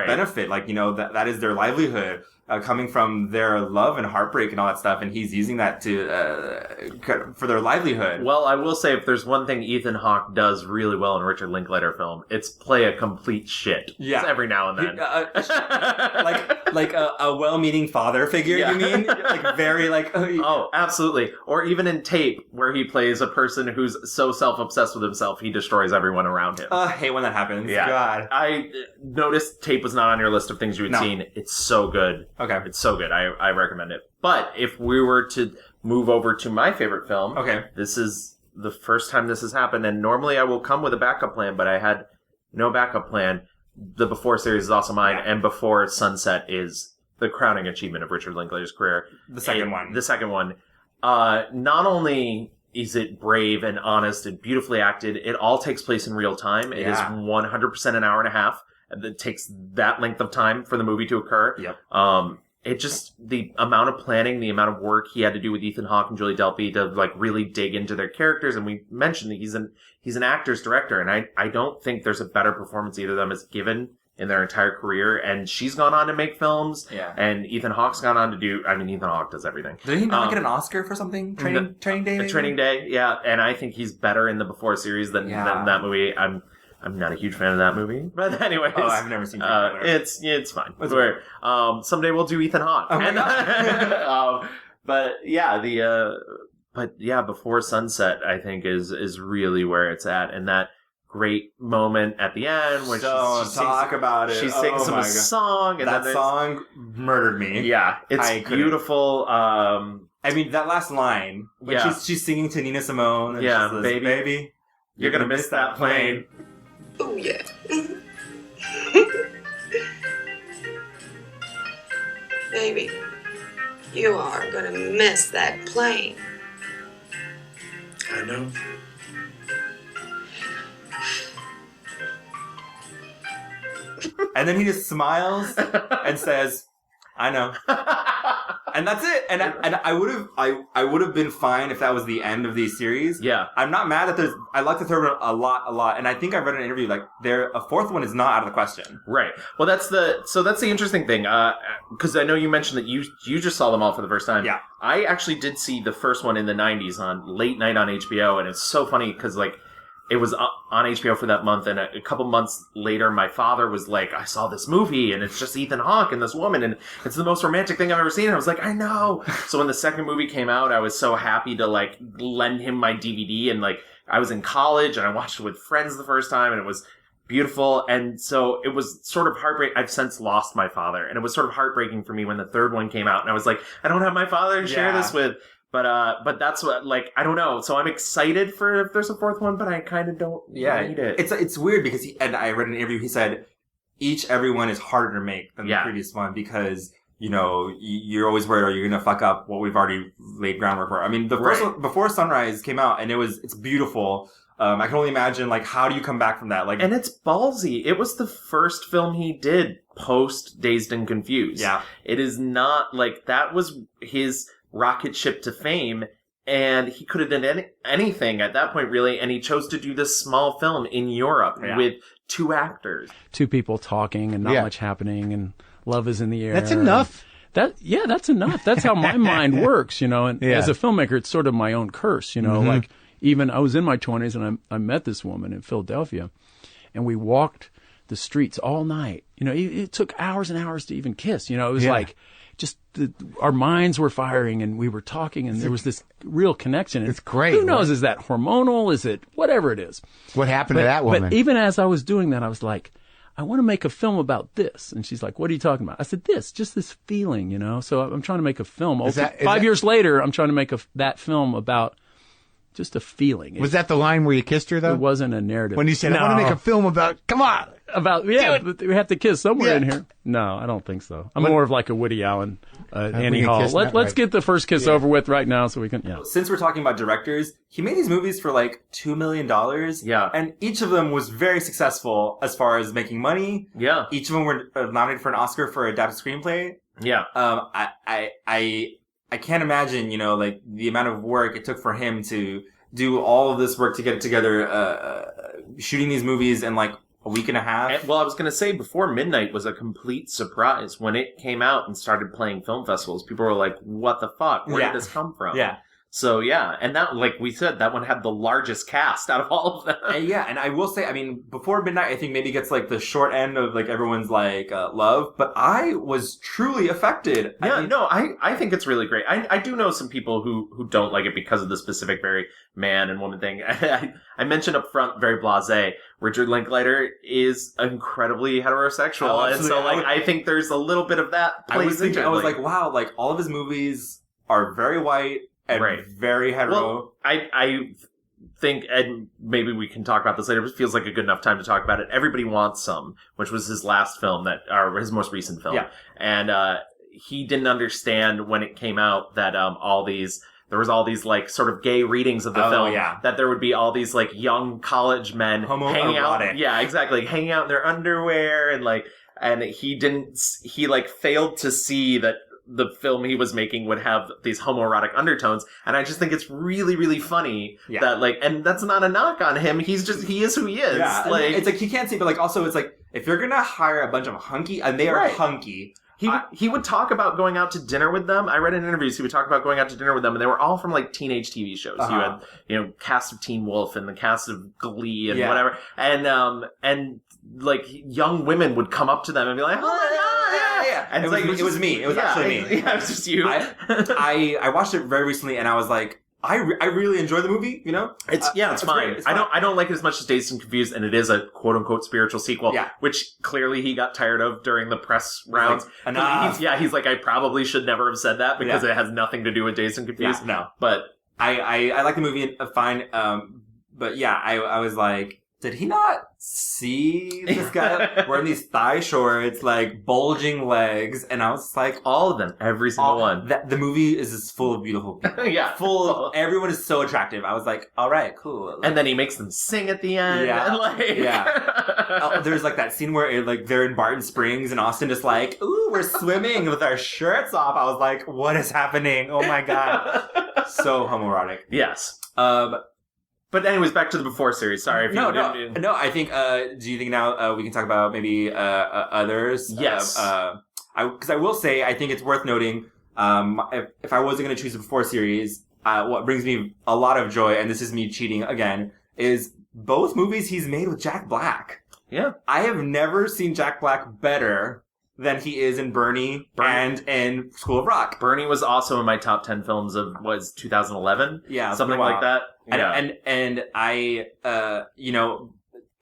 benefit. Like, that is their livelihood. Coming from their love and heartbreak and all that stuff, and he's using that for their livlivelihood. Well, I will say, if there's one thing Ethan Hawke does really well in a Richard Linklater film, it's play a complete shit. Yeah. Every now and then. Like a well-meaning father figure, you mean? Like, very, like... Oh, absolutely. Or even in Tape, where he plays a person who's so self-obsessed with himself, he destroys everyone around him. I hate when that happens. Yeah. God. I noticed Tape was not on your list of things you had seen. It's so good. Okay. It's so good. I recommend it. But if we were to move over to my favorite film, this is the first time this has happened, and normally I will come with a backup plan, but I had no backup plan. The Before series is also mine, and Before Sunset is the crowning achievement of Richard Linklater's career. The second one. The second one. Not only is it brave and honest and beautifully acted, it all takes place in real time. It is 100% an hour and a half. It takes that length of time for the movie to occur. Yep. It just, the amount of planning, the amount of work he had to do with Ethan Hawke and Julie Delpy to like really dig into their characters. And we mentioned that he's an actor's director, and I don't think there's a better performance either of them has given in their entire career. And she's gone on to make films. Yeah. And Ethan Hawke's gone on to do, Ethan Hawke does everything. Did he not get an Oscar for something? Training Day? Maybe? Training Day, yeah. And I think he's better in the Before series than that movie. I'm not a huge fan of that movie, but anyways. Oh, I've never seen Linklater. It's fine. Someday we'll do Ethan Hawke. Oh my God. But Before Sunset, I think is really where it's at, and that great moment at the end when she talk about it. She sings him a song, and that song murdered me. Yeah, it's beautiful. I mean, that last line when she's singing to Nina Simone. And she says, baby, you're gonna miss that plane. Oh yeah. Baby, you are gonna miss that plane. I know. And then he just smiles and says, I know. And that's it. And I would have been fine if that was the end of the series. Yeah. I'm not mad that I like the third one a lot. And I think I read an interview, like, a fourth one is not out of the question. Right. Well, that's the interesting thing. Because I know you mentioned that you just saw them all for the first time. Yeah. I actually did see the first one in the 90s on late night on HBO. And it's so funny because, like, it was on HBO for that month, and a couple months later, my father was like, I saw this movie, and it's just Ethan Hawke and this woman, and it's the most romantic thing I've ever seen. And I was like, I know. So when the second movie came out, I was so happy to, like, lend him my DVD, and, like, I was in college, and I watched it with friends the first time, and it was beautiful. And so it was sort of heartbreaking. I've since lost my father, and it was sort of heartbreaking for me when the third one came out, and I was like, I don't have my father to share this with. But that's what, like, I don't know. So I'm excited for if there's a fourth one, but I kind of don't need it. It's weird because and I read an interview, he said everyone is harder to make than the previous one because, you know, you're always worried, are you going to fuck up what we've already laid groundwork for? I mean, the first one, Before Sunrise came out, and it's beautiful. I can only imagine, like, how do you come back from that? Like, and it's ballsy. It was the first film he did post Dazed and Confused. Yeah. It is not, like, that was his rocket ship to fame, and he could have done anything at that point, really, and he chose to do this small film in Europe with 2 actors. 2 people talking and not much happening, and love is in the air. That's enough. That's enough. That's how my mind works, you know, and as a filmmaker, it's sort of my own curse, you know, like, even I was in my 20s, and I met this woman in Philadelphia, and we walked the streets all night. You know, it took hours and hours to even kiss, you know, it was like, just our minds were firing, and we were talking, and there was this real connection. It's great. Who knows? Is that hormonal? Is it whatever it is? What happened to that woman? But even as I was doing that, I was like, I want to make a film about this. And she's like, what are you talking about? I said, just this feeling, you know? So I'm trying to make a film. 5 years later, I'm trying to make that film about just a feeling. Was that the line where you kissed her, though? It wasn't a narrative. When you said, I want to make a film about, come on. But we have to kiss somewhere in here. No, I don't think so. I'm more of like a Woody Allen, Annie Hall. Let's get the first kiss over with right now so we can, Since we're talking about directors, he made these movies for like $2 million. Yeah. And each of them was very successful as far as making money. Yeah. Each of them were nominated for an Oscar for adapted screenplay. Yeah. I can't imagine, you know, like the amount of work it took for him to do all of this work to get it together, shooting these movies in like a week and a half. Well, I was going to say, Before Midnight was a complete surprise. When it came out and started playing film festivals, people were like, what the fuck? Where did this come from? Yeah. So, and that, like we said, that one had the largest cast out of all of them. And I will say, I mean, Before Midnight, I think maybe gets like the short end of like everyone's like love, but I was truly affected. I think it's really great. I do know some people who don't like it because of the specific very man and woman thing. I mentioned up front, very blasé, Richard Linklater is incredibly heterosexual. And so, like, I think there's a little bit of that. I was like, wow, like all of his movies are very white and very hetero. Well, I think, and maybe we can talk about this later, but it feels like a good enough time to talk about it. Everybody Wants Some, which was his last film or his most recent film. Yeah. And, he didn't understand when it came out that, there was all these, like, sort of gay readings of the film. Yeah. That there would be all these, like, young college men hanging out. Yeah, exactly. Hanging out in their underwear and he failed to see that the film he was making would have these homoerotic undertones. And I just think it's really, really funny that, like, and that's not a knock on him. He is who he is. Yeah. Like, it's like, he can't see, but like, also it's like, if you're gonna hire a bunch of hunky, and they are hunky, He would talk about going out to dinner with them. I read in interviews he would talk about going out to dinner with them, and they were all from like teenage TV shows. You had, cast of Teen Wolf and the cast of Glee and whatever, and like young women would come up to them and be like, "Oh my god, yeah!" And it was me. It was actually me. Yeah, it was just you. I watched it very recently, and I was like, I really enjoy the movie. It's fine. Great. It's fine. I don't like it as much as Dazed and Confused, and it is a quote unquote spiritual sequel. Yeah. Which clearly he got tired of during the press rounds. Like, enough. He's like, I probably should never have said that because it has nothing to do with Dazed and Confused. Yeah, no. But I like the movie fine. But yeah, I was like, did he not see this guy wearing these thigh shorts, like bulging legs? And I was like, all of them, every single one. The movie is just full of beautiful people. Yeah. Everyone is so attractive. I was like, all right, cool. And then he makes them sing at the end. Yeah. There's like that scene where they're in Barton Springs and Austin just like, ooh, we're swimming with our shirts off. I was like, what is happening? Oh my God. So homoerotic. Yes. But anyways, back to the Before series. Sorry if you didn't. No, I think, do you think now we can talk about maybe others? Yes. Because I will say, I think it's worth noting, if I wasn't going to choose the Before series, what brings me a lot of joy, and this is me cheating again, is both movies he's made with Jack Black. Yeah. I have never seen Jack Black better than he is in Bernie and in School of Rock. Bernie was also in my top 10 films of, 2011? Yeah. Something like that. And I,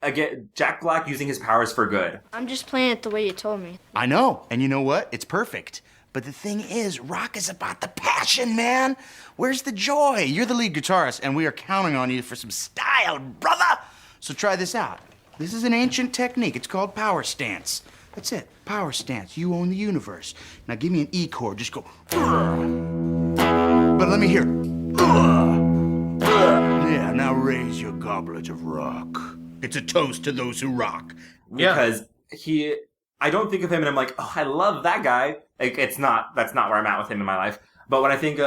again, Jack Black using his powers for good. I'm just playing it the way you told me. I know, and you know what? It's perfect. But the thing is, rock is about the passion, man. Where's the joy? You're the lead guitarist, and we are counting on you for some style, brother. So try this out. This is an ancient technique. It's called power stance. That's it, power stance. You own the universe. Now give me an E chord. Just go. But let me hear. Yeah, now raise your goblet of rock. It's a toast to those who rock. Because I don't think of him and I'm like, oh, I love that guy. Like, that's not where I'm at with him in my life. But when I think,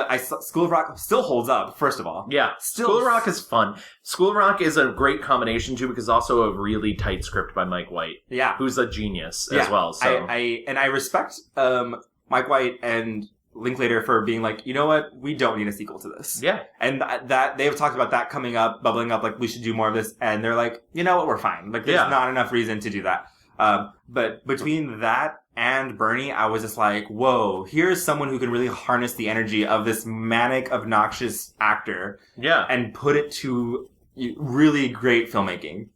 School of Rock still holds up, first of all. Yeah, School of Rock is fun. School of Rock is a great combination, too, because also a really tight script by Mike White. Yeah. Who's a genius as well. So I respect Mike White and Linklater for being like, you know what? We don't need a sequel to this. Yeah. And that they've talked about that coming up, bubbling up, like, we should do more of this. And they're like, you know what? We're fine. Like, there's not enough reason to do that. But between that and Bernie, I was just like, whoa, here's someone who can really harness the energy of this manic, obnoxious actor. Yeah. And put it to really great filmmaking.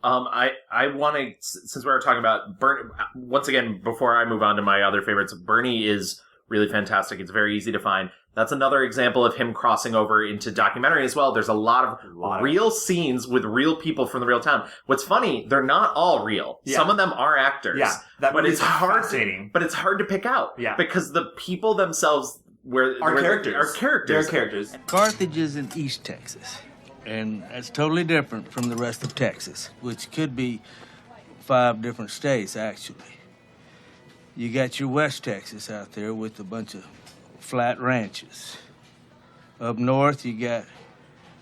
I want to, since we were talking about Bernie, once again, before I move on to my other favorites, Bernie is really fantastic. It's very easy to find. That's another example of him crossing over into documentary as well. There's a lot of real scenes with real people from the real town. What's funny, they're not all real. Yeah. Some of them are actors. Yeah, but it's hard. Fascinating. But it's hard to pick out. Yeah, because the people themselves are characters. They're characters. Carthage is in East Texas, and that's totally different from the rest of Texas, which could be 5 different states actually. You got your West Texas out there with a bunch of flat ranches. Up north, you got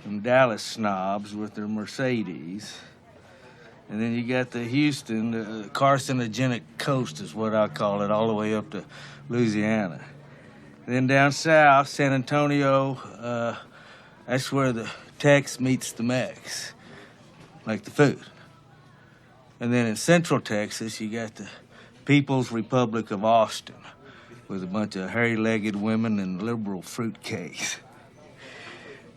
them Dallas snobs with their Mercedes. And then you got the Houston, the carcinogenic coast is what I call it, all the way up to Louisiana. And then down south, San Antonio, that's where the Tex meets the Mex, like the food. And then in Central Texas, you got the People's Republic of Austin, with a bunch of hairy-legged women and liberal fruitcakes.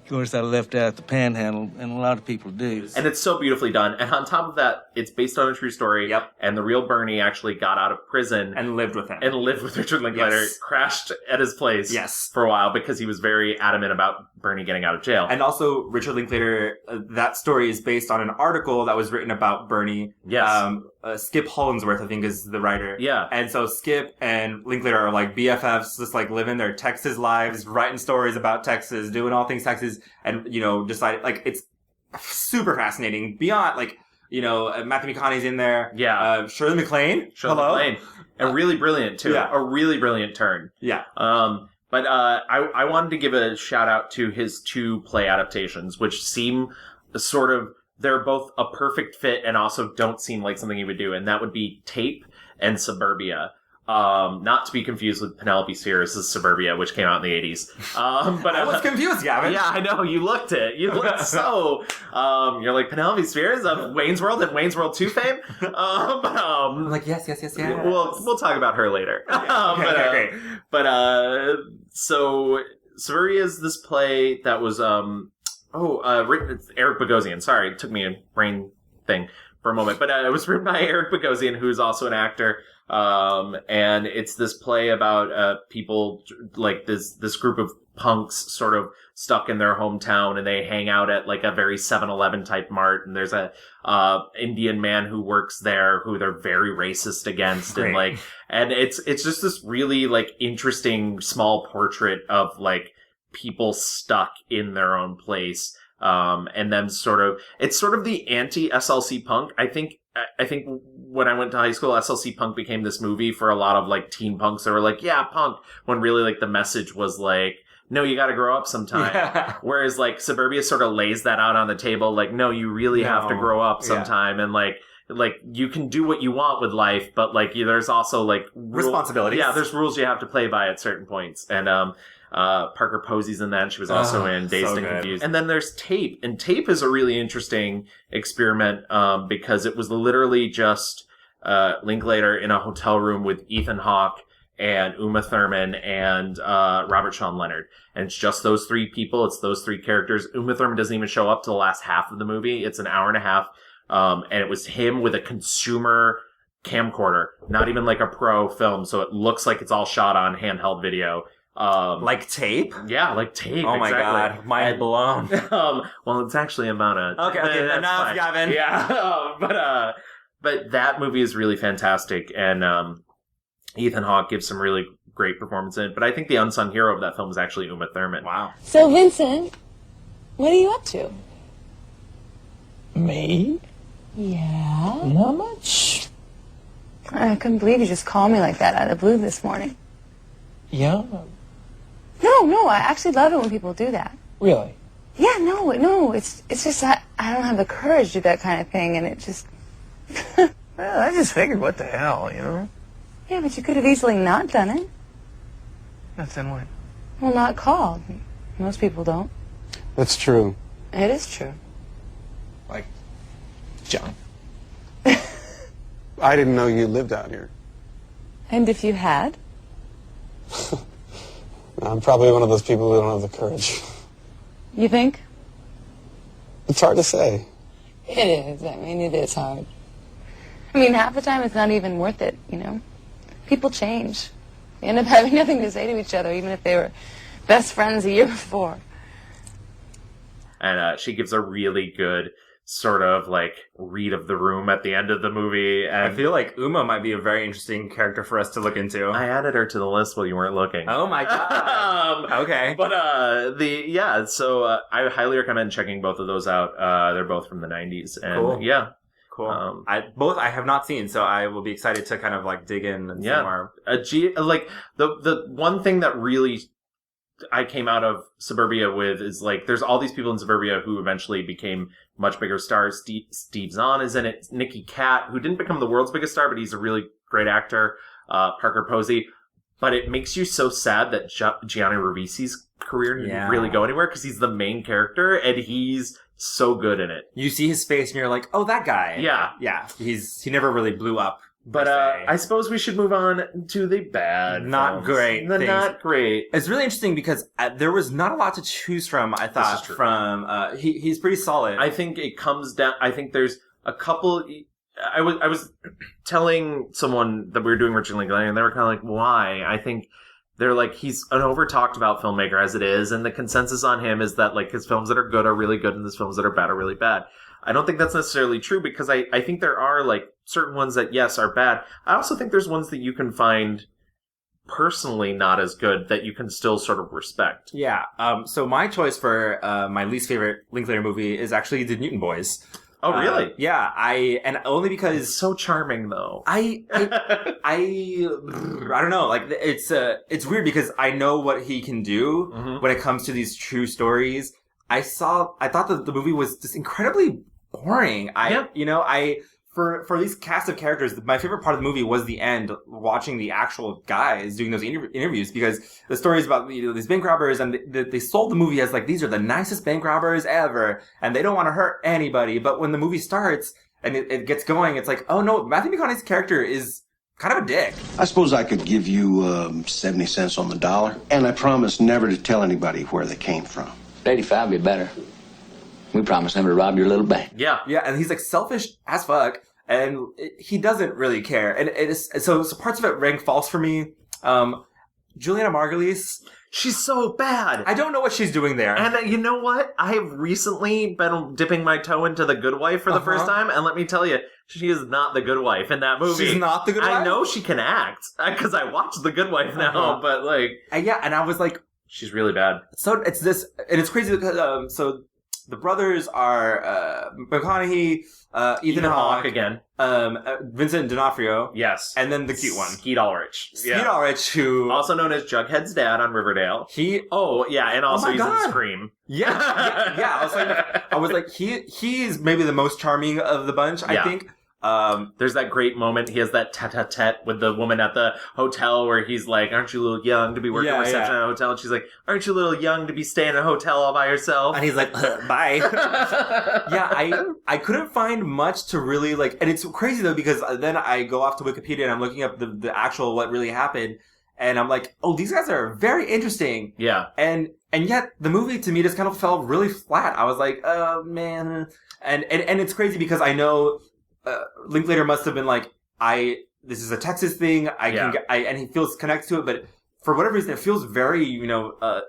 Of course, I left out the Panhandle, and a lot of people do. And it's so beautifully done. And on top of that, it's based on a true story. Yep. And the real Bernie actually got out of prison. And lived with him. And lived with Richard Linklater. Yes. Crashed at his place. Yes. For a while because he was very adamant about Bernie getting out of jail. And also, Richard Linklater, that story is based on an article that was written about Bernie. Yes. Skip Hollingsworth, I think, is the writer. Yeah. And so Skip and Linklater are like BFFs, just like living their Texas lives, writing stories about Texas, doing all things Texas, and, decided, like, it's super fascinating. Beyond, like, Matthew McConaughey's in there. Yeah. Shirley MacLaine. Hello. And really brilliant, too. Yeah. A really brilliant turn. Yeah. But I wanted to give a shout out to his 2 play adaptations, which seem sort of, they're both a perfect fit and also don't seem like something he would do. And that would be Tape and Suburbia. Not to be confused with Penelope Spheres' Suburbia, which came out in the 80s. But I was confused, Gavin. Yeah, I know. You looked it. You looked so... you're like, Penelope Spheres of Wayne's World and Wayne's World 2 fame? I'm like, yes. We'll talk about her later. Okay, great. So Suburbia is this play that was... it's Eric Bogosian. Sorry, it took me a brain thing for a moment. But it was written by Eric Bogosian, who's also an actor. And it's this play about people, like this group of punks sort of stuck in their hometown, and they hang out at like a very 7-Eleven type mart, and there's a Indian man who works there who they're very racist against. Great. And it's just this really like interesting small portrait of like people stuck in their own place. And then it's sort of the anti-SLC punk. I think when I went to high school, SLC Punk became this movie for a lot of like teen punks that were like, yeah, punk, when really like the message was like, no, you gotta grow up sometime. Yeah. Whereas like Suburbia sort of lays that out on the table, like, no, you really have to grow up sometime. Yeah. And like you can do what you want with life, but like there's also like responsibilities. Yeah, there's rules you have to play by at certain points. And Parker Posey's in that, and she was also in Dazed and Confused. And then there's Tape, and Tape is a really interesting experiment because it was literally just Linklater in a hotel room with Ethan Hawke and Uma Thurman and Robert Sean Leonard. And it's just those three people. It's those three characters. Uma Thurman doesn't even show up to the last half of the movie. It's an hour and a half. And it was him with a consumer camcorder, not even like a pro film. So it looks like it's all shot on handheld video. Like Tape? Yeah, like Tape. Oh my exactly. God, mind blown. Well, it's actually about a... Okay, enough, fine. Gavin. Yeah, but that movie is really fantastic, and Ethan Hawke gives some really great performance in it. But I think the unsung hero of that film is actually Uma Thurman. Wow. So, Vincent, what are you up to? Me? Yeah? Not much. I couldn't believe you just called me like that out of the blue this morning. Yeah? No, I actually love it when people do that. Really? Yeah, no, it's just that I don't have the courage to do that kind of thing, and it just... Well, I just figured, what the hell, you know? Yeah, but you could have easily not done it. Not done what? Well, not called. Most people don't. That's true. It is true. Like, John. I didn't know you lived out here. And if you had? I'm probably one of those people who don't have the courage. You think? It's hard to say. It is. I mean, it is hard. I mean, half the time it's not even worth it, you know? People change. They end up having nothing to say to each other, even if they were best friends a year before. And she gives a really good sort of like read of the room at the end of the movie. And I feel like Uma might be a very interesting character for us to look into. I added her to the list while you weren't looking. Oh my God. Okay. But so I highly recommend checking both of those out. They're both from the 90s. And cool. Yeah. Cool. I have not seen, so I will be excited to kind of like dig in and see more. Like the one thing that really I came out of Suburbia with is like there's all these people in Suburbia who eventually became much bigger stars. Steve Zahn is in it. Nicky Katt, who didn't become the world's biggest star, but he's a really great actor. Parker Posey. But it makes you so sad that Gianni Ribisi's career didn't really go anywhere because he's the main character and he's so good in it. You see his face and you're like, oh, that guy. Yeah. Yeah. He never really blew up. But I suppose we should move on to the bad Not films. great The things. not great. It's really interesting because there was not a lot to choose from, I thought, from... he's pretty solid. I think it comes down... I think there's a couple... I was telling someone that we were doing Richard Linklater, and they were kind of like, why? I think they're like, he's an over-talked about filmmaker as it is, and the consensus on him is that like his films that are good are really good, and his films that are bad are really bad. I don't think that's necessarily true because I think there are like certain ones that, yes, are bad. I also think there's ones that you can find personally not as good that you can still sort of respect. Yeah. So my choice for my least favorite Linklater movie is actually The Newton Boys. Oh, really? Yeah. And only because it's so charming though. I don't know. Like it's weird because I know what he can do when it comes to these true stories. I thought that the movie was just incredibly boring. I for these cast of characters, my favorite part of the movie was the end, watching the actual guys doing those interviews, because the story is about these bank robbers, and they sold the movie as like, these are the nicest bank robbers ever, and they don't want to hurt anybody. But when the movie starts and it gets going, it's like, oh no, Matthew McConaughey's character is kind of a dick. I suppose I could give you 70 cents on the dollar, and I promise never to tell anybody where they came from. 85 would be better. We promise never to rob your little bank. Yeah. Yeah, and he's like selfish as fuck, and he doesn't really care. And so parts of it rank false for me. Juliana Margulies, she's so bad. I don't know what she's doing there. And you know what? I have recently been dipping my toe into The Good Wife for the first time, and let me tell you, she is not the good wife in that movie. She's not the good wife? I know she can act, because I watched The Good Wife now, but like... yeah, and I was like... She's really bad. So it's this... And it's crazy because... so the brothers are McConaughey, Ethan Hawke again, Vincent D'Onofrio, yes, and then the cute one, Skeet Ulrich. Skeet Ulrich, who also known as Jughead's dad on Riverdale. And also he's in Scream. Yeah. I was like, he's maybe the most charming of the bunch. I think. There's that great moment. He has that tete-a-tete with the woman at the hotel where he's like, aren't you a little young to be working reception at a hotel? And she's like, aren't you a little young to be staying in a hotel all by yourself? And he's like, bye. I couldn't find much to really like, and it's crazy though, because then I go off to Wikipedia and I'm looking up the actual what really happened, and I'm like, oh, these guys are very interesting. Yeah. And yet the movie to me just kind of fell really flat. I was like, oh man. And it's crazy because I know Linklater must have been like, this is a Texas thing. And he feels connected to it, but for whatever reason, it feels very,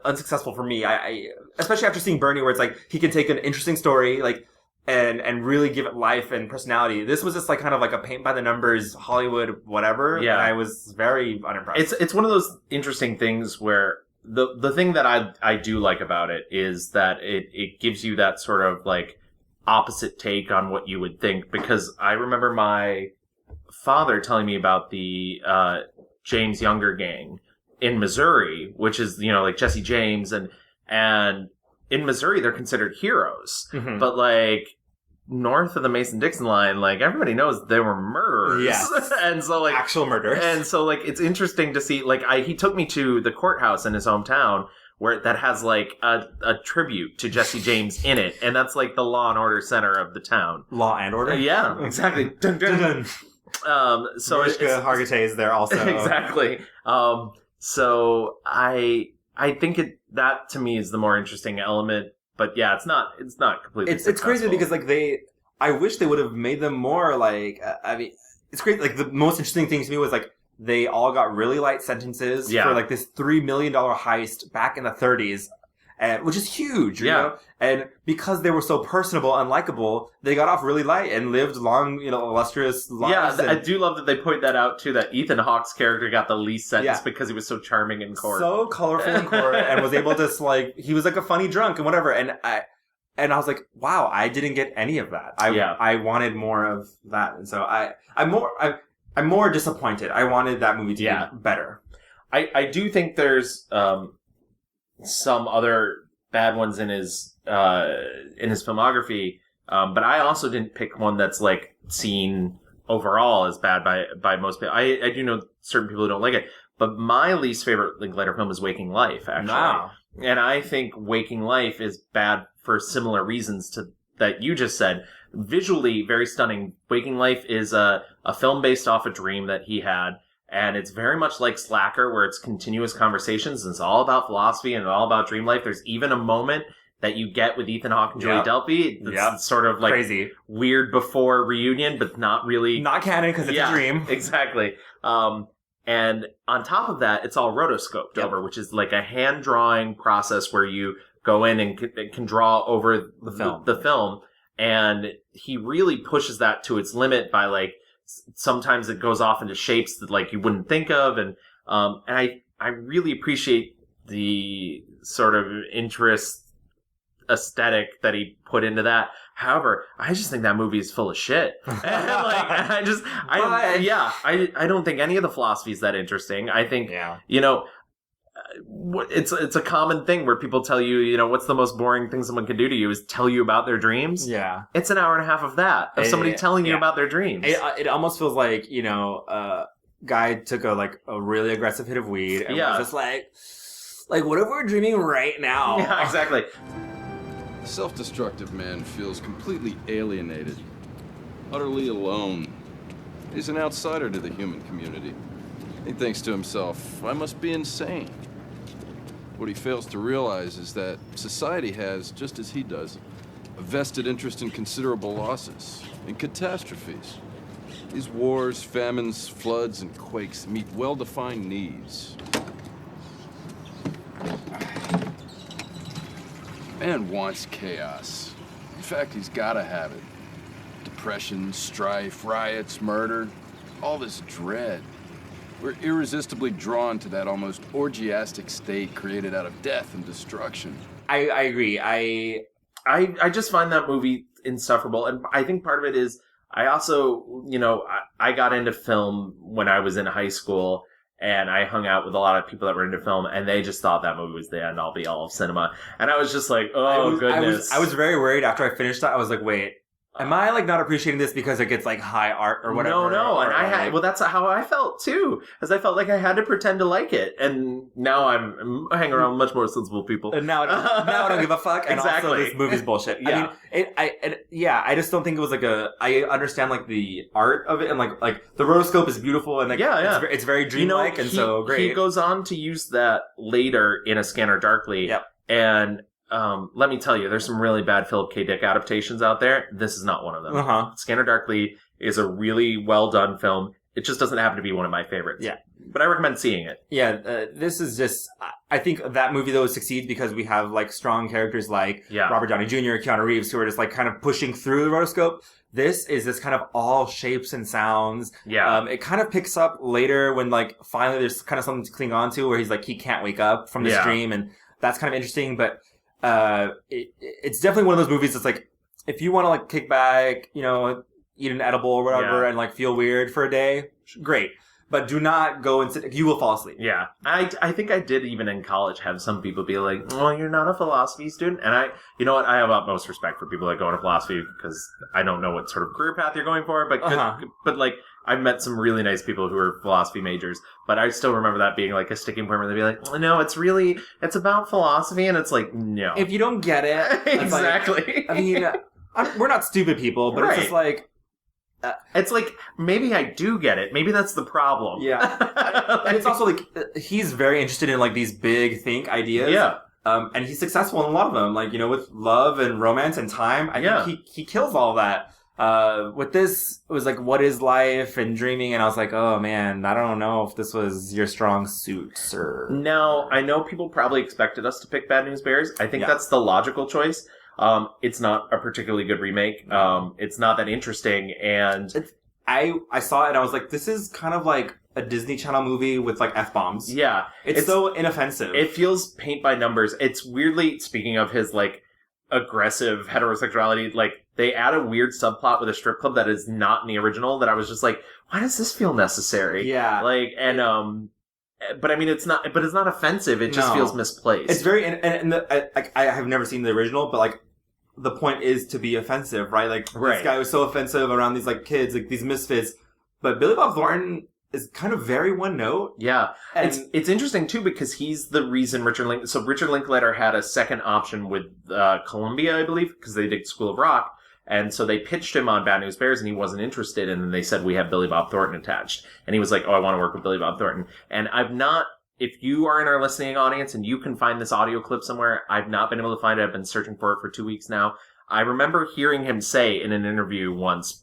unsuccessful for me. I especially after seeing Bernie, where it's like he can take an interesting story, like, and really give it life and personality. This was just like kind of like a paint by the numbers Hollywood whatever. Yeah, and I was very unimpressed. It's one of those interesting things where the thing that I do like about it is that it gives you that sort of like opposite take on what you would think, because I remember my father telling me about the James Younger gang in Missouri, which is like Jesse James, and in Missouri they're considered heroes, but like north of the Mason-Dixon line, like everybody knows they were murderers. Yes. And so like actual murderers. And so like it's interesting to see, like he took me to the courthouse in his hometown where that has like a tribute to Jesse James in it, and that's like the Law and Order center of the town. Law and Order? Yeah, exactly. Dun, dun. So Mariska Hargitay is there also. Exactly. So I think that to me is the more interesting element, but yeah, it's not completely. It's crazy because like I wish they would have made them more like. I mean, it's great. Like the most interesting thing to me was like, they all got really light sentences for like this $3 million heist back in the 30s, which is huge, you know? And because they were so personable and likable, they got off really light and lived long, illustrious lives. Yeah, I do love that they point that out too, that Ethan Hawke's character got the least sentence because he was so charming in court. So colorful in court, and was able to like, he was like a funny drunk and whatever. And I was like, wow, I didn't get any of that. I wanted more of that. And so I'm more disappointed. I wanted that movie to be better. I do think there's some other bad ones in his filmography, but I also didn't pick one that's like seen overall as bad by most people. I do know certain people who don't like it, but my least favorite Linklater film is Waking Life, actually. Wow. And I think Waking Life is bad for similar reasons to that you just said. Visually very stunning. Waking Life is a film based off a dream that he had, and it's very much like Slacker, where it's continuous conversations, and it's all about philosophy and all about dream life. There's even a moment that you get with Ethan Hawke and Julie Delpy that's sort of like crazy, weird before reunion, but not really not canon because it's a dream. Exactly. And on top of that, it's all rotoscoped over, which is like a hand drawing process where you go in and can draw over the film. And he really pushes that to its limit by like, sometimes it goes off into shapes that like you wouldn't think of. And I really appreciate the sort of interest aesthetic that he put into that. However, I just think that movie is full of shit. And I don't think any of the philosophy is that interesting. I think, it's a common thing where people tell you, you know, what's the most boring thing someone can do to you is tell you about their dreams. Yeah. It's an hour and a half of that, of somebody telling you about their dreams. It almost feels like, you know, guy took a really aggressive hit of weed and was just like, what if we're dreaming right now? Yeah, exactly. Self-destructive man feels completely alienated, utterly alone. He's an outsider to the human community. He thinks to himself, I must be insane. What he fails to realize is that society has, just as he does, a vested interest in considerable losses, in catastrophes. These wars, famines, floods, and quakes meet well-defined needs. Man wants chaos. In fact, he's gotta have it. Depression, strife, riots, murder, all this dread. We're irresistibly drawn to that almost orgiastic state created out of death and destruction. I agree. I just find that movie insufferable. And I think part of it is, I also, you know, I got into film when I was in high school, and I hung out with a lot of people that were into film, and they just thought that movie was the end all be all of cinema. And I was just like, goodness. I was very worried after I finished that. I was like, wait, am I like not appreciating this because it gets like high art or whatever? No, and well, that's how I felt too, because I felt like I had to pretend to like it, and now I'm hanging around with much more sensible people. And now I don't give a fuck. And Exactly. also, this movie's bullshit. Yeah. I just don't think it was like I understand like the art of it, and like the rotoscope is beautiful, and like it's very dreamlike, and so great. He goes on to use that later in A Scanner Darkly. Yep. And let me tell you, there's some really bad Philip K. Dick adaptations out there. This is not one of them. Uh-huh. Scanner Darkly is a really well done film. It just doesn't happen to be one of my favorites. Yeah. But I recommend seeing it. Yeah, this is just... I think that movie, though, succeeds because we have, like, strong characters like Robert Downey Jr., Keanu Reeves, who are just, like, kind of pushing through the rotoscope. This is this kind of all shapes and sounds. Yeah. It kind of picks up later when, like, finally there's kind of something to cling on to where he's, like, he can't wake up from this dream, and that's kind of interesting, but it's definitely one of those movies that's, like, if you want to, like, kick back, you know, eat an edible or whatever and, like, feel weird for a day, great. But do not go and sit. You will fall asleep. Yeah. I think I did even in college have some people be like, oh, you're not a philosophy student? And you know what? I have utmost respect for people that go into philosophy because I don't know what sort of career path you're going for. But like, I've met some really nice people who are philosophy majors. But I still remember that being like a sticking point where they'd be like, well, no, it's about philosophy. And it's like, no. If you don't get it. Exactly. Like, I mean, we're not stupid people, but it's just like, it's like, maybe I do get it. Maybe that's the problem. Yeah. And it's also like, he's very interested in like these big think ideas. Yeah. And he's successful in a lot of them. Like, you know, with love and romance and time. I think he kills all of that. With this, it was like, what is life and dreaming? And I was like, oh man, I don't know if this was your strong suit, sir. Now, I know people probably expected us to pick Bad News Bears. I think that's the logical choice. It's not a particularly good remake. It's not that interesting, and I saw it and I was like, this is kind of like a Disney Channel movie with like F-bombs. Yeah. It's so inoffensive. It feels paint by numbers. It's weirdly, speaking of his like aggressive heterosexuality, like they add a weird subplot with a strip club that is not in the original that I was just like, why does this feel necessary? Yeah. Like, and but I mean, it's not offensive. It just feels misplaced. It's very, I have never seen the original, but like, the point is to be offensive, right? Like, this guy was so offensive around these like kids, like these misfits. But Billy Bob Thornton is kind of very one note. Yeah. And it's interesting too because he's the reason Richard Linklater had a second option with Columbia, I believe, because they did School of Rock. And so they pitched him on Bad News Bears and he wasn't interested. And then they said, we have Billy Bob Thornton attached. And he was like, oh, I want to work with Billy Bob Thornton. And if you are in our listening audience and you can find this audio clip somewhere, I've not been able to find it. I've been searching for it for 2 weeks now. I remember hearing him say in an interview once,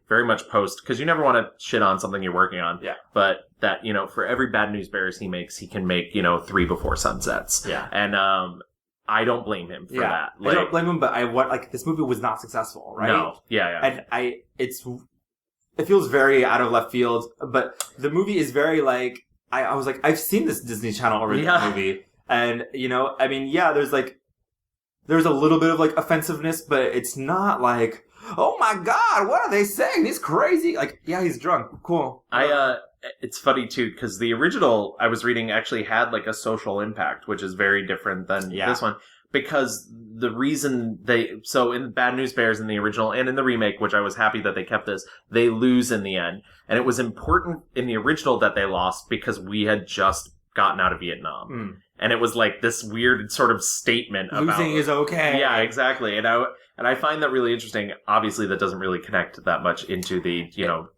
very much post, because you never want to shit on something you're working on. Yeah. But that, you know, for every Bad News Bears he makes, he can make, you know, 3 Before Sunsets. Yeah. And, I don't blame him for that. Like, I don't blame him, but this movie was not successful, right? No. Yeah. And it feels very out of left field, but the movie is very like, I was like, I've seen this Disney Channel original movie. And, you know, I mean, there's a little bit of like offensiveness, but it's not like, oh my God, what are they saying? He's crazy. Like, yeah, he's drunk. Cool. It's funny too, because the original I was reading actually had like a social impact, which is very different than this one. Because the reason so in Bad News Bears in the original and in the remake, which I was happy that they kept this, they lose in the end. And it was important in the original that they lost because we had just gotten out of Vietnam. And it was like this weird sort of statement about losing is okay. Yeah, exactly. And I find that really interesting. Obviously, that doesn't really connect that much into the,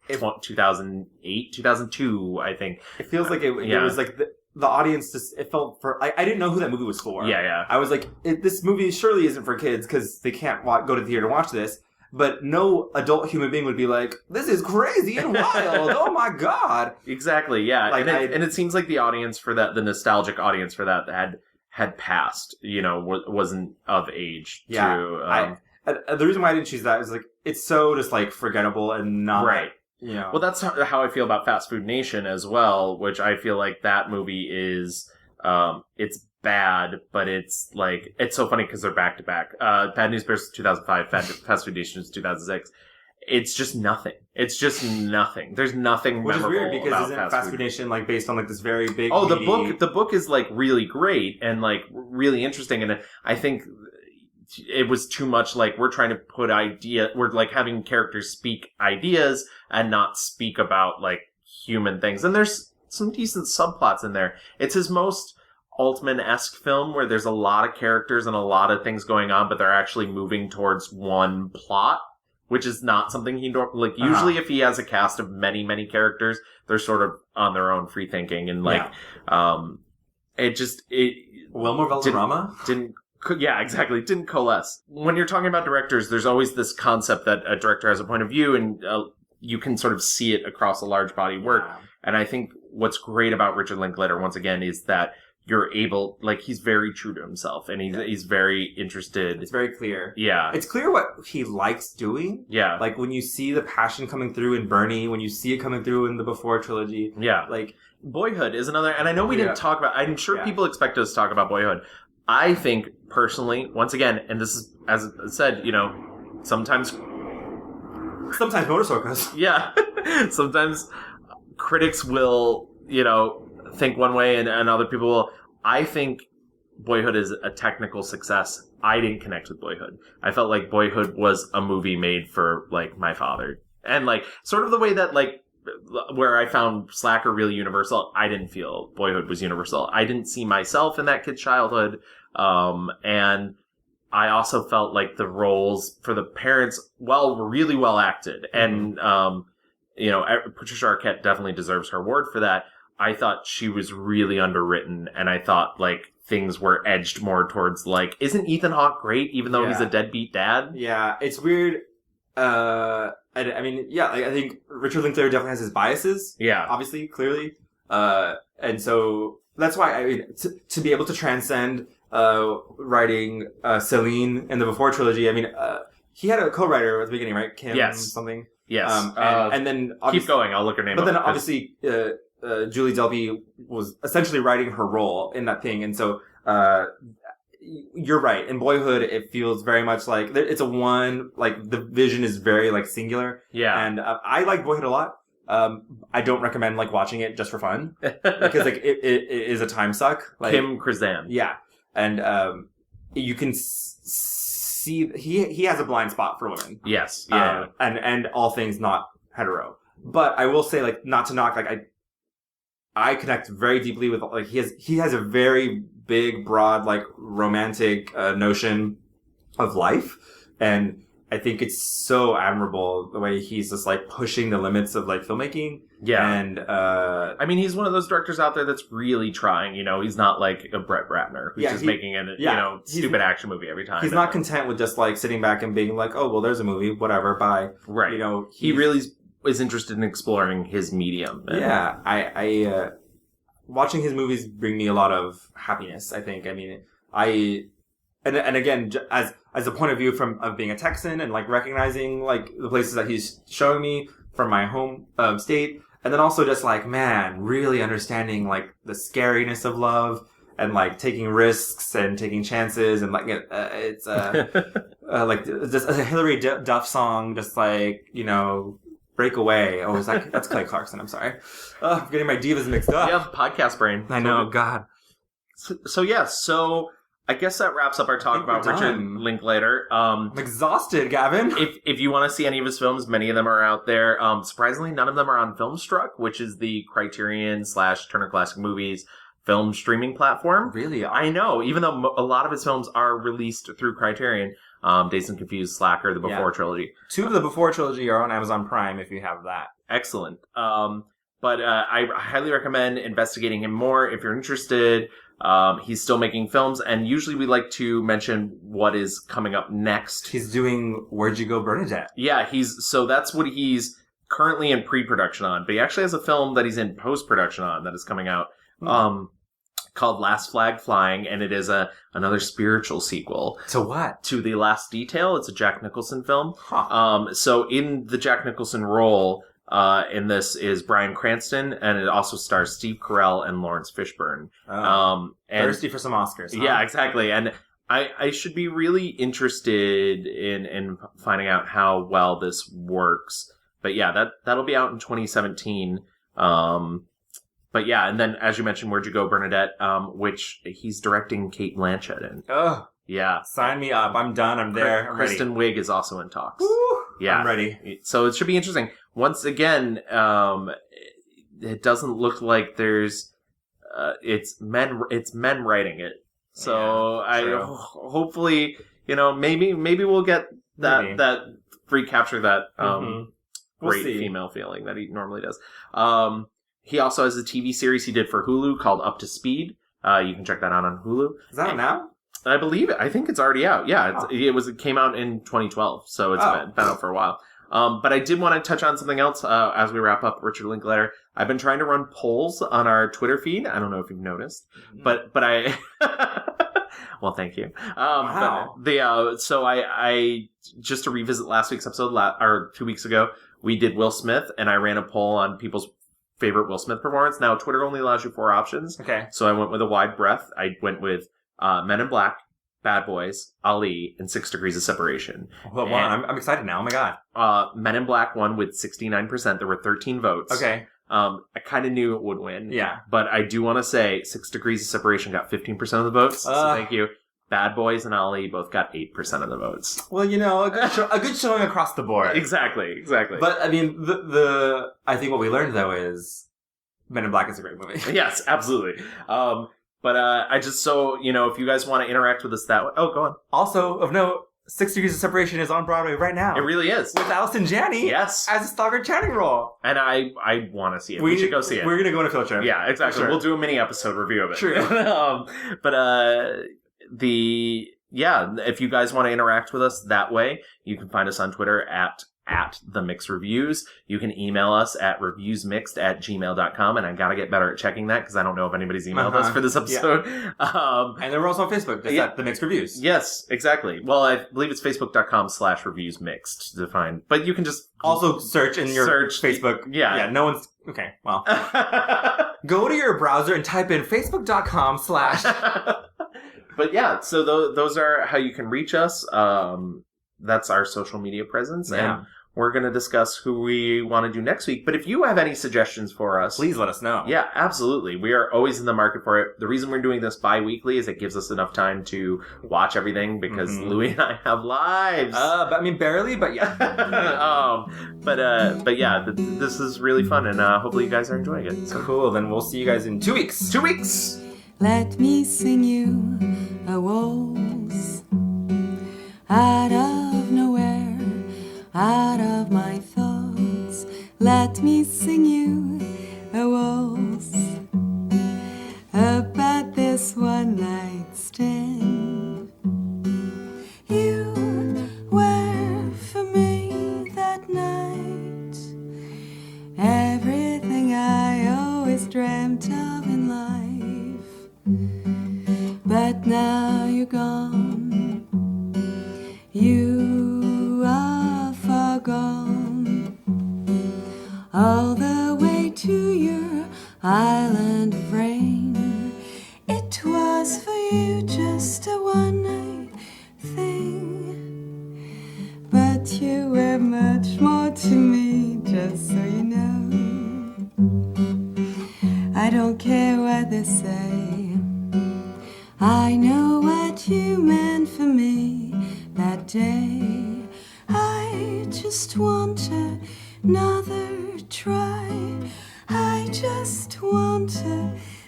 2008, 2002, I think. It feels like it was like the audience just, it felt for, I didn't know who that movie was for. Yeah. I was like, this movie surely isn't for kids because they can't go to the theater to watch this. But no adult human being would be like, this is crazy and wild. Oh my God. Exactly, yeah. Like, and it seems like the audience for that, the nostalgic audience for that had passed, wasn't of age. Yeah. The reason why I didn't choose that is like, it's so just like forgettable and not. Right. Well, that's how I feel about Fast Food Nation as well, which I feel like that movie is, it's bad, but it's like, it's so funny because they're back to back. Bad News Bears 2005, Fast Food Nation is 2006. It's just nothing. It's just nothing. There's nothing Which memorable is weird because about isn't Fast Food Nation like based on like this very big the book is like really great and like really interesting, and I think it was too much like we're trying to put we're like having characters speak ideas and not speak about like human things. And there's some decent subplots in there. It's his most Altman-esque film where there's a lot of characters and a lot of things going on, but they're actually moving towards one plot, which is not something he like. Usually, if he has a cast of many, many characters, they're sort of on their own, free thinking, and like, Wilmer Valderrama didn't. Yeah, exactly. It didn't coalesce. When you're talking about directors, there's always this concept that a director has a point of view, and you can sort of see it across a large body of work. Yeah. And I think what's great about Richard Linklater, once again, is that you're able, like, he's very true to himself, and he's very interested. It's very clear. Yeah. It's clear what he likes doing. Yeah. Like, when you see the passion coming through in Bernie, when you see it coming through in the Before trilogy. Yeah. Like, Boyhood is another, and I know we didn't talk about, I'm sure people expect us to talk about Boyhood. I think, personally, once again, and this is, as I said, sometimes motorcycles. Yeah. Sometimes critics will, think one way and other people will. I think Boyhood is a technical success. I didn't connect with Boyhood. I felt like Boyhood was a movie made for, like, my father. And, like, sort of the way that, like, where I found Slacker really universal, I didn't feel Boyhood was universal. I didn't see myself in that kid's childhood. And I also felt like the roles for the parents, were really well acted. And, Patricia Arquette definitely deserves her award for that. I thought she was really underwritten, and I thought, like, things were edged more towards, like, isn't Ethan Hawke great, even though he's a deadbeat dad? Yeah, it's weird. I think Richard Linklater definitely has his biases. Yeah. Obviously, clearly. And so that's why, to be able to transcend writing Celine in the Before trilogy, he had a co-writer at the beginning, right? Kim something? Yes. And then keep going, I'll look her name up. But then obviously, Julie Delpy was essentially writing her role in that thing. And so, you're right. In Boyhood, it feels very much like it's the vision is very like singular. Yeah. And I like Boyhood a lot. I don't recommend like watching it just for fun because like it is a time suck. Like, Kim Krzan. Yeah. And you can see he has a blind spot for women. Yes. Yeah. And all things not hetero. But I will say, like, not to knock, like I connect very deeply with, like, he has a very big, broad, like, romantic notion of life. And I think it's so admirable the way he's just, like, pushing the limits of, like, filmmaking. Yeah. And, he's one of those directors out there that's really trying, he's not like a Brett Ratner who's just making a, stupid action movie every time. He's not content with just, like, sitting back and being like, oh, well, there's a movie, whatever, bye. Right. He really is interested in exploring his medium. Yeah. I watching his movies bring me a lot of happiness, I think. And again, as a point of view of being a Texan and like recognizing like the places that he's showing me from my home state, and then also just like, man, really understanding like the scariness of love and like taking risks and taking chances, and like it's like just a Hillary Duff song, just like, you know, Break Away. Oh, is that's Clay Clarkson? I'm sorry. I'm getting my divas mixed up. Yeah, podcast brain. I know. God. So I guess that wraps up our talk about Richard Linklater. I'm exhausted, Gavin. If you want to see any of his films, many of them are out there. Surprisingly, none of them are on Filmstruck, which is the Criterion/Turner Classic Movies film streaming platform. Really? I know, even though a lot of his films are released through Criterion. Dazed and Confused, Slacker, the Before trilogy. 2 of the Before trilogy are on Amazon Prime if you have that. Excellent. But I highly recommend investigating him more if you're interested. He's still making films, and usually we like to mention what is coming up next. He's doing Where'd You Go, Bernadette? Yeah, so that's what he's currently in pre-production on. But he actually has a film that he's in post-production on that is coming out. Called Last Flag Flying, and it is another spiritual sequel. To what? To The Last Detail. It's a Jack Nicholson film. Huh. So in the Jack Nicholson role in this is Bryan Cranston, and it also stars Steve Carell and Lawrence Fishburne. And thirsty for some Oscars. Huh? Yeah, exactly. And I should be really interested in finding out how well this works. But yeah, that'll be out in 2017. But yeah, and then as you mentioned, Where'd You Go, Bernadette, which he's directing Cate Blanchett in. Oh, yeah. Sign me up. I'm done. I'm there. I'm Kristen ready. Wiig is also in talks. Woo! Yeah. I'm ready. So it should be interesting. Once again, it doesn't look like there's, it's men writing it. So yeah, hopefully, you know, maybe we'll get that recapture that, great female feeling that he normally does. He also has a TV series he did for Hulu called Up to Speed. You can check that out on Hulu. Is that out now? I believe it. I think it's already out. Yeah, it came out in 2012, so it's been out for a while. But I did want to touch on something else as we wrap up Richard Linklater. I've been trying to run polls on our Twitter feed. I don't know if you've noticed, but I. Well, thank you. Wow. But so I just to revisit last week's episode, or 2 weeks ago, we did Will Smith, and I ran a poll on people's favorite Will Smith performance. Now, Twitter only allows you 4 options. Okay. So I went with a wide breadth. I went with Men in Black, Bad Boys, Ali, and 6 Degrees of Separation. Well, I'm excited now. Oh, my God. Men in Black won with 69%. There were 13 votes. Okay. I kind of knew it would win. Yeah. But I do want to say 6 Degrees of Separation got 15% of the votes. So thank you. Bad Boys and Ali both got 8% of the votes. Well, you know, a good showing across the board. Exactly. But I mean, I think what we learned though is Men in Black is a great movie. Yes, absolutely. But I just, so, you know, if you guys want to interact with us that way. Oh, go on. Also, of note, 6 Degrees of Separation is on Broadway right now. It really is. With Allison Janney. Yes. As a Stockard Channing role. And I want to see it. We should go see it. We're going to go on a field trip. Yeah, exactly. Sure. We'll do a mini episode review of it. True. If you guys want to interact with us that way, you can find us on Twitter at The Mix Reviews. You can email us at reviewsmixed@gmail.com, and I gotta get better at checking that because I don't know if anybody's emailed us for this episode. Yeah. And then we're also on Facebook, just at The Mix Reviews. Yes, exactly. Well, I believe it's facebook.com/reviewsmixed to find, but you can just also search in your Facebook. Yeah, no one's okay. Well, go to your browser and type in facebook.com/ But yeah, so those are how you can reach us. That's our social media presence. Yeah. And we're going to discuss who we want to do next week. But if you have any suggestions for us, please let us know. Yeah, absolutely. We are always in the market for it. The reason we're doing this bi-weekly is it gives us enough time to watch everything because Louie and I have lives. But I mean, barely, but yeah. But yeah, this is really fun, and hopefully you guys are enjoying it. So cool. Then we'll see you guys in 2 weeks. 2 weeks. Let me sing you a waltz out of nowhere, out of my thoughts. Let me sing you a waltz about this one night stand. You were for me that night everything I always dreamt of in life. But now you're gone, you are far gone, all the way to your island of rain. It was was for you just a one-night thing. But you were much more to me, just so you know. I don't care what they say, I know what you meant for me that day. I just want another try, I just want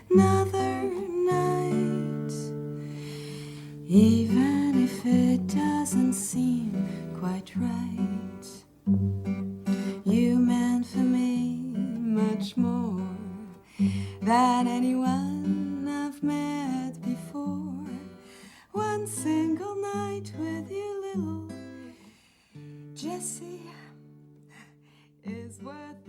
another night. Even if it doesn't seem quite right, you meant for me much more than anyone I've met before. One single night with you, little Jessie, is worth